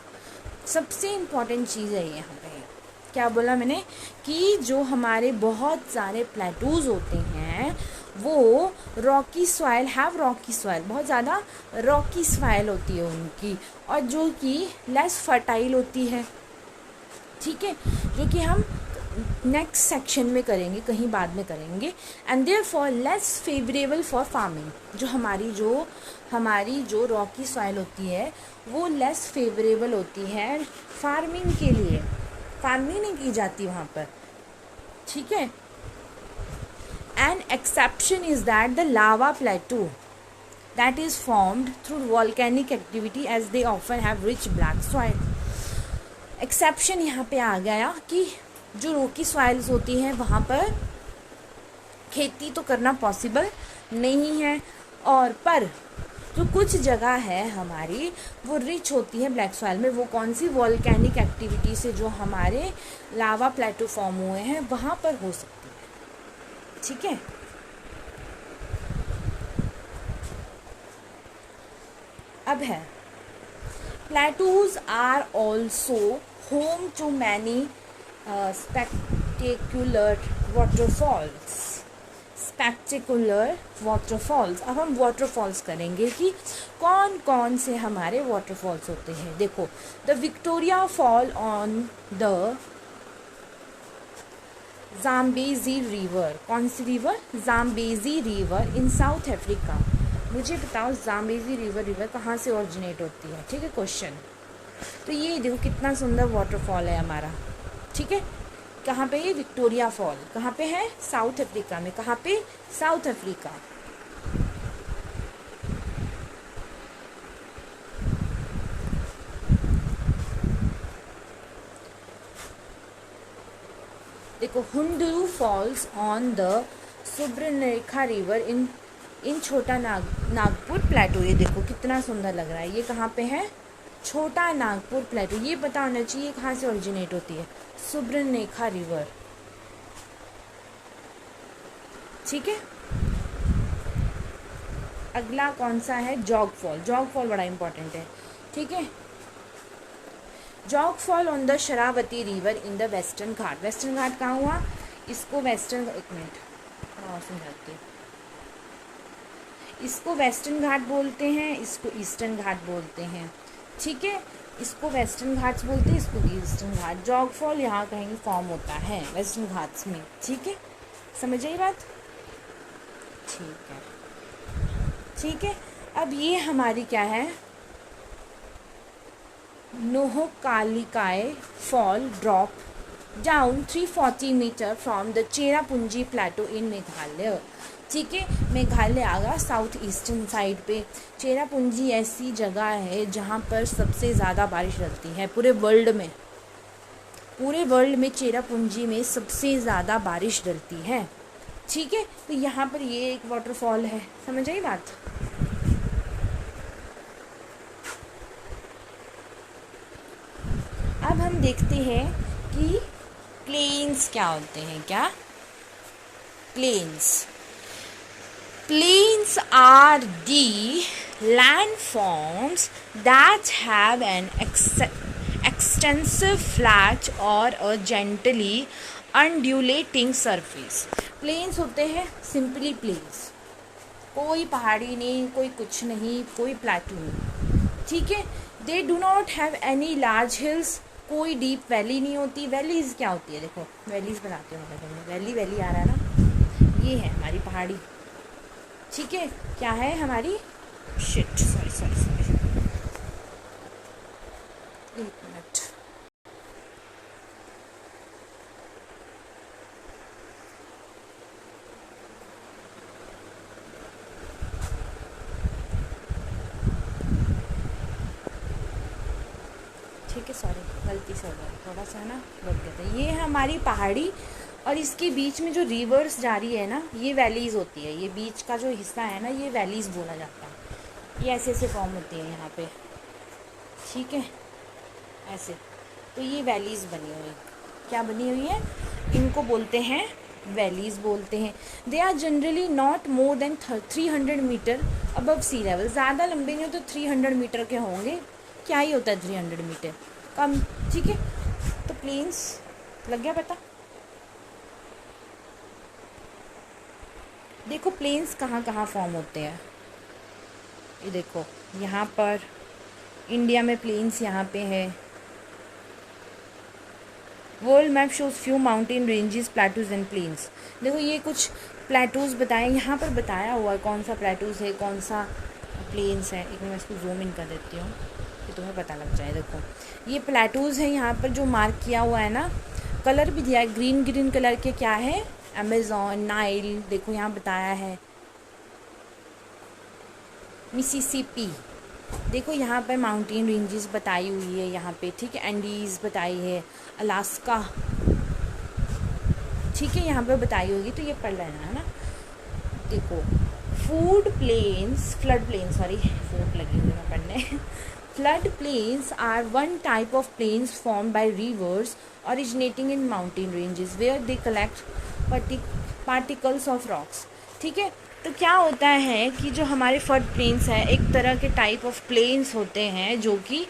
A: सबसे इम्पॉर्टेंट चीज़ है यहाँ पे, क्या बोला मैंने, कि जो हमारे बहुत सारे प्लेटूज होते हैं वो रॉकी सॉइल बहुत ज़्यादा रॉकी सॉइल होती है उनकी, और जो कि लेस फर्टाइल होती है। ठीक है, जो कि हम नेक्स्ट सेक्शन में करेंगे, कहीं बाद में करेंगे। And therefore less favourable for farming. जो हमारी जो रॉकी सॉइल होती है वो लेस फेवरेबल होती है फार्मिंग के लिए, फार्मिंग नहीं की जाती वहाँ पर। ठीक है, an exception is that the lava plateau that is formed through volcanic activity as they often have rich black soil. Exception यहाँ पे आ गया कि जो रॉकी सॉइल्स होती हैं वहाँ पर खेती तो करना पॉसिबल नहीं है, और पर जो कुछ जगह है हमारी वो रिच होती है ब्लैक सॉइल में। वो कौन सी, वॉल्केनिक एक्टिविटी से जो हमारे लावा प्लेटू फॉर्म हुए हैं वहाँ पर हो सकती है। ठीक है, अब है plateaus are also home to many spectacular waterfalls. अब हम वाटरफॉल्स करेंगे कि कौन कौन से हमारे वाटरफॉल्स होते हैं। देखो, the Victoria fall on the Zambezi river. कौन सी river, Zambezi river in south Africa. मुझे बताओ जाम्बेजी रिवर कहाँ से ओरिजिनेट होती है। ठीक है, क्वेश्चन। तो ये देखो कितना सुंदर वाटरफॉल है हमारा। ठीक है, कहाँ पे ये, विक्टोरिया फॉल कहाँ पे है, साउथ अफ्रीका में। कहाँ पे, साउथ अफ्रीका। देखो, Hundru falls on the Subarnarekha river in Chota Nagpur प्लेटू। ये देखो कितना सुंदर लग रहा है। ये कहाँ पे है, छोटा नागपुर प्लेटू। ये पता होना चाहिए कहाँ से ओरिजिनेट होती है, सुब्रनेखा रिवर। ठीक है, अगला कौन सा है, जॉग फॉल। जॉग फॉल बड़ा इंपॉर्टेंट है। ठीक है। Jog fall on the Sharavathi river in the western Ghat. Western Ghat कहाँ हुआ? इसको वेस्टर्न, एक मिनट और समझाती हूँ। इसको वेस्टर्न घाट बोलते हैं, इसको ईस्टर्न घाट बोलते हैं, ठीक है। इसको वेस्टर्न घाट्स बोलते हैं, इसको ईस्टर्न घाट। जॉग फॉल यहाँ कहीं फॉर्म होता है वेस्टर्न घाट्स में, ठीक है। समझ आई बात? ठीक है, ठीक है। अब ये हमारी क्या है, Nohkalikai fall drop down 340 meter from the Cherrapunji plateau in Meghalaya, ठीक है। मेघालय आगा साउथ ईस्टर्न साइड पे। चेरापूंजी ऐसी जगह है जहाँ पर सबसे ज़्यादा बारिश रहती है पूरे वर्ल्ड में। पूरे वर्ल्ड में चेरापूंजी में सबसे ज़्यादा बारिश डलती है, ठीक है। तो यहाँ पर ये एक वाटरफॉल है, समझ आई बात? अब हम देखते हैं कि प्लेन्स क्या होते हैं। क्या planes? Plains are the landforms that have an extensive flat or a gently undulating surface. Plains होते हैं सिंपली प्लेन्स, कोई पहाड़ी नहीं, कोई कुछ नहीं, कोई प्लेटू नहीं, ठीक है। They do not have any large hills, कोई डीप वैली नहीं होती। वैलीज क्या होती है? देखो वैलीज बनाते हो, वैली वैली आ रहा है ना, ये है हमारी पहाड़ी, ठीक है। क्या है हमारी? शिट, सॉरी एक मिनट। ठीक है, सॉरी गलती से हो गया, थोड़ा सा ना रुक गया था। ये है हमारी पहाड़ी और इसके बीच में जो रिवर्स जा रही है ना, ये वैलीज़ होती है। ये बीच का जो हिस्सा है ना, ये वैलीज़ बोला जाता है। ये ऐसे ऐसे फॉर्म होती है यहाँ पे, ठीक है, ऐसे। तो ये वैलीज़ बनी हुई, क्या बनी हुई है? इनको बोलते हैं वैलीज़ बोलते हैं। They are generally not more than 300 meter above sea level. ज़्यादा लंबे नहीं हो तो 300 मीटर के होंगे। क्या ही होता है 300 मीटर? कम, ठीक है। तो प्लेन्स लग गया पता? देखो प्लेन्स कहाँ कहाँ फॉर्म होते हैं। ये देखो यहाँ पर इंडिया में प्लेन्स यहाँ पे है। World map shows few mountain ranges, plateaus and plains. देखो ये कुछ प्लेटूज बताए, यहाँ पर बताया हुआ है कौन सा प्लेटूज है, कौन सा प्लेन्स है। एक मैं इसको जूम इन कर देती हूँ कि तुम्हें पता लग जाए। देखो ये प्लेटूज है यहाँ पर जो मार्क किया हुआ है ना, कलर भी दिया है ग्रीन ग्रीन कलर के। क्या है? अमेज़न, नाइल, देखो यहाँ बताया है मिसिसिपी। देखो यहाँ पर माउंटेन रेंजेस बताई हुई है यहाँ पे, ठीक है। एंडीज़ बताई है, अलास्का, ठीक है, यहाँ पे बताई होगी तो ये पढ़ लेना है ना। देखो food plains, flood plains, sorry food लगी हुई है पढ़ने। Flood plains are one type of plains formed by rivers originating in mountain ranges where they collect particles of rocks, ठीक है। तो क्या होता है कि जो हमारे फ्लड प्लेन्स हैं, एक तरह के टाइप ऑफ प्लेन्स होते हैं जो कि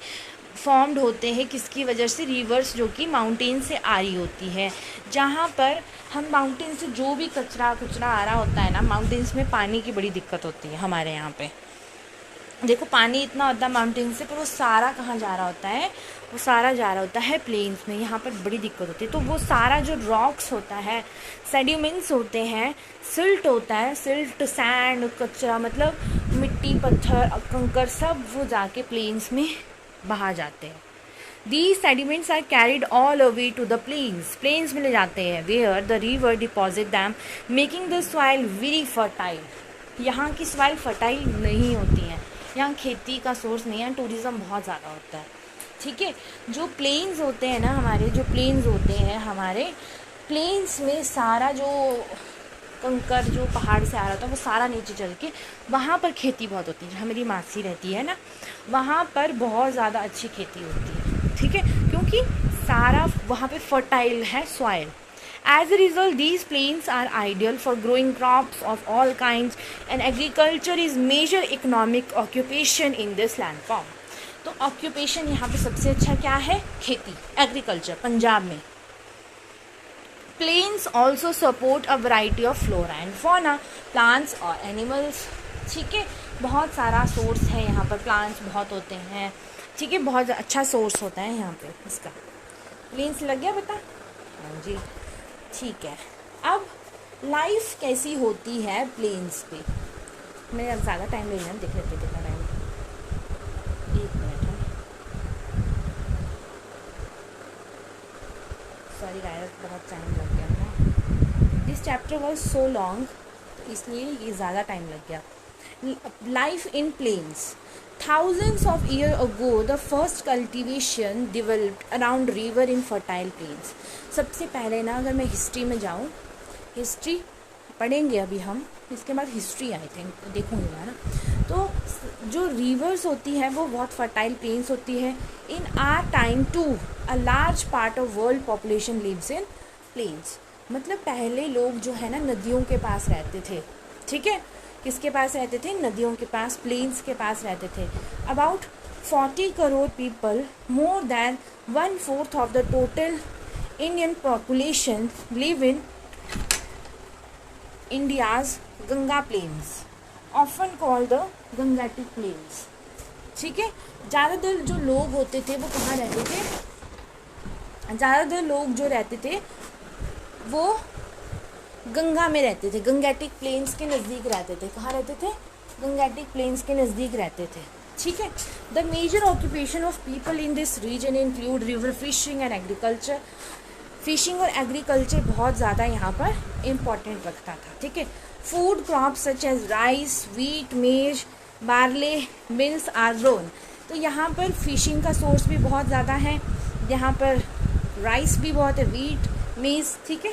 A: फॉर्म्ड होते हैं किसकी वजह से? रिवर्स, जो कि माउंटेन से आ रही होती है। जहाँ पर हम माउंटेन से जो भी कचरा आ रहा होता है ना, माउंटेन्स में पानी की बड़ी दिक्कत होती है हमारे यहाँ पे। देखो पानी इतना होता है माउंटेन से, पर वो सारा कहाँ जा रहा होता है? वो सारा जा रहा होता है प्लेन्स में। यहाँ पर बड़ी दिक्कत होती है। तो वो सारा जो रॉक्स होता है, सेडिमेंट्स होते हैं, सिल्ट होता है, सिल्ट, सैंड, कचरा, मतलब मिट्टी, पत्थर, कंकर, सब वो जाके प्लेन्स में बहा जाते हैं। These sediments are carried all away to the plains. Plains में ले जाते हैं, where the river deposit them, making the soil very fertile. यहाँ की सॉइल फर्टाइल नहीं होती है, यहाँ खेती का सोर्स नहीं है, टूरिज़्म बहुत ज़्यादा होता है, ठीक है। जो प्लेन्स होते हैं ना हमारे, जो प्लेन्स होते हैं हमारे, प्लेन्स में सारा जो कंकर जो पहाड़ से आ रहा था वो सारा नीचे चल के वहाँ पर खेती बहुत होती है। जहाँ मेरी मासी रहती है ना, वहाँ पर बहुत ज़्यादा अच्छी खेती होती है, ठीक है, क्योंकि सारा वहाँ पे फर्टाइल है soil. As a result, these plains are ideal for growing crops of all kinds and agriculture is major economic occupation in this landform. तो ऑक्यूपेशन यहाँ पे सबसे अच्छा क्या है, खेती, एग्रीकल्चर पंजाब में। Plains also support a variety of flora and fauna, plants और एनिमल्स, ठीक है, बहुत सारा सोर्स है यहाँ पर, प्लांट्स बहुत होते हैं, ठीक है, बहुत अच्छा सोर्स होता है यहाँ पे इसका। प्लेन्स लग गया बेटा, हाँ जी, ठीक है। अब लाइफ कैसी होती है प्लेन्स पे, मैं ज़्यादा टाइम ले रहा हूँ, देख लेते कितना टाइम, 1 मिनट है, सॉरी गाइस बहुत टाइम लग गया ना, this chapter was so long, तो इसलिए ये ज़्यादा टाइम लग गया। Life in plains, thousands of years ago the first cultivation developed around river in fertile plains। सबसे पहले ना, अगर मैं हिस्ट्री में जाऊँ, हिस्ट्री पढ़ेंगे अभी हम, इसके बाद हिस्ट्री आई थिंक देखूँगी मैं ना, तो जो रिवर्स होती है वो बहुत फर्टाइल प्लेन्स होती है। In our time to a large part of world population lives in plains, मतलब पहले लोग जो है ना नदियों के पास रहते थे, ठीक है, किसके पास रहते थे, नदियों के पास, प्लेन्स के पास रहते थे। About 40 crore people, more than 1/4 of the total Indian population live in India's Ganga plains, often called the Gangetic plains, ठीक है। ज़्यादातर जो लोग होते थे वो कहाँ रहते थे, ज़्यादातर लोग जो रहते थे वो गंगा में रहते थे, गंगेटिक प्लेन्स के नज़दीक रहते थे। कहाँ रहते थे, गंगेटिक प्लेन्स के नज़दीक रहते थे, ठीक है। The major occupation of people in this region include river fishing and agriculture, fishing और एग्रीकल्चर बहुत ज़्यादा यहाँ पर इम्पॉर्टेंट रखता था, ठीक है। Food crops such as rice, wheat, maize, barley, mills are grown, तो यहाँ पर फिशिंग का सोर्स भी बहुत ज़्यादा है, यहाँ पर राइस भी बहुत है, वीट, मेज, ठीक है।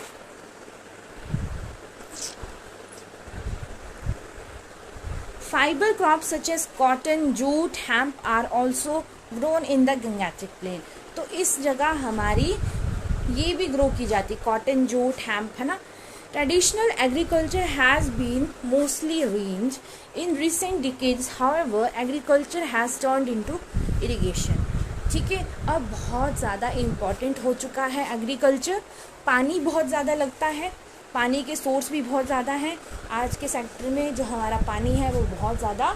A: Fiber crops such as cotton, jute, hemp are also grown in the Gangetic plain, तो इस जगह हमारी ये भी ग्रो की जाती, कॉटन, जूट, हेम्प, है ना। Traditional agriculture has been mostly range in recent decades, however agriculture has turned into irrigation, ठीक है। अब बहुत ज़्यादा इम्पॉर्टेंट हो चुका है एग्रीकल्चर, पानी बहुत ज़्यादा लगता है, पानी के सोर्स भी बहुत ज़्यादा हैं, आज के सेक्टर में जो हमारा पानी है वो बहुत ज़्यादा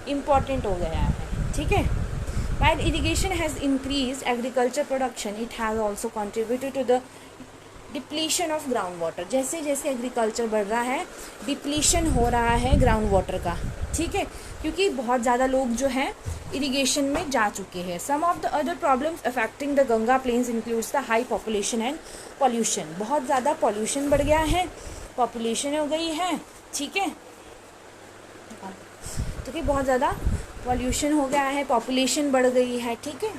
A: इम्पॉर्टेंट हो गया है, ठीक है। While irrigation has increased agriculture production, it has also contributed to the depletion of ground water, जैसे जैसे एग्रीकल्चर बढ़ रहा है डिप्लीशन हो रहा है ग्राउंड वाटर का, ठीक है, क्योंकि बहुत ज़्यादा लोग जो हैं इरिगेशन में जा चुके हैं। Some of the other problems affecting the Ganga plains includes the high population and pollution, बहुत ज़्यादा पॉल्यूशन बढ़ गया है, पॉपुलेशन हो गई है, ठीक है, तो कि बहुत ज़्यादा पॉल्यूशन हो गया है, पॉपुलेशन बढ़ गई है, ठीक है।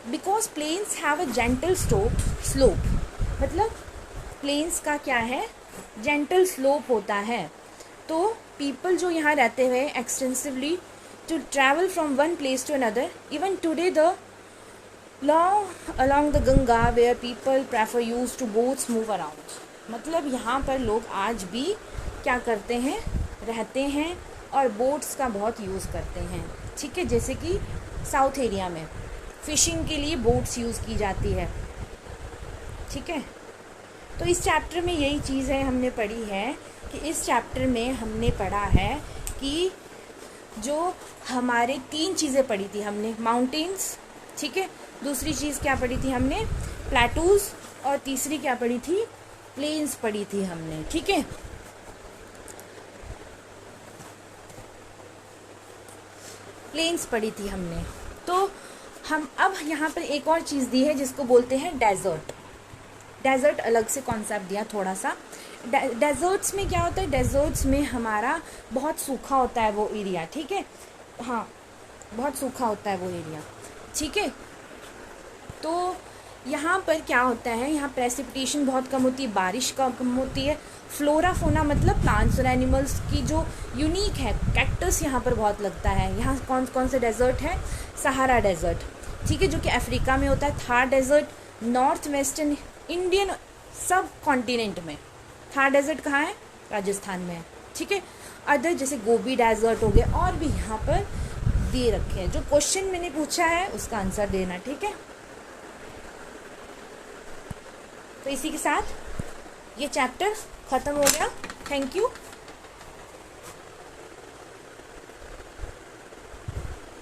A: Because plains have a gentle slope, मतलब प्लेन्स का क्या है, जेंटल स्लोप होता है, तो पीपल जो यहाँ रहते हुए extensively to travel from one place to another, even today the long along the Ganga where people prefer use to boats move around, मतलब यहाँ पर लोग आज भी क्या करते हैं, रहते हैं और बोट्स का बहुत यूज़ करते हैं, ठीक है, जैसे कि साउथ एरिया में फ़िशिंग के लिए बोट्स यूज़ की जाती है, ठीक है। तो इस चैप्टर में यही चीज़ें हमने पढ़ी है कि इस चैप्टर में हमने पढ़ा है कि जो हमारे 3 चीज़ें पढ़ी थी हमने, माउंटेन्स, ठीक है, दूसरी चीज़ क्या पढ़ी थी हमने, प्लेटूज़, और तीसरी क्या पढ़ी थी, प्लेन्स पढ़ी थी हमने, ठीक है। प्लेन्स पढ़ी थी हमने। तो हम अब यहाँ पर एक और चीज़ दी है जिसको बोलते हैं डेजर्ट। डेजर्ट अलग से कॉन्सेप्ट दिया थोड़ा सा। डेजर्ट्स में क्या होता है, डेजर्ट्स में हमारा बहुत सूखा होता है वो एरिया, ठीक है, हाँ बहुत सूखा होता है वो एरिया, ठीक है। तो यहाँ पर क्या होता है, यहाँ प्रेसिपिटेशन बहुत कम होती है, बारिश कम होती है, फ्लोरा फोना मतलब प्लांट्स और एनिमल्स की जो यूनिक है, कैक्टस यहाँ पर बहुत लगता है। यहाँ कौन कौन से डेजर्ट है, सहारा डेजर्ट, ठीक है, जो कि अफ्रीका में होता है, Thar desert north western Indian subcontinent में, थार डेजर्ट कहाँ है, राजस्थान में है, ठीक है। अदर जैसे गोबी डेजर्ट हो गया, और भी यहाँ पर दे रखे हैं। जो क्वेश्चन मैंने पूछा है उसका आंसर देना, ठीक है। तो इसी के साथ ये चैप्टर ख़त्म हो गया। Thank you.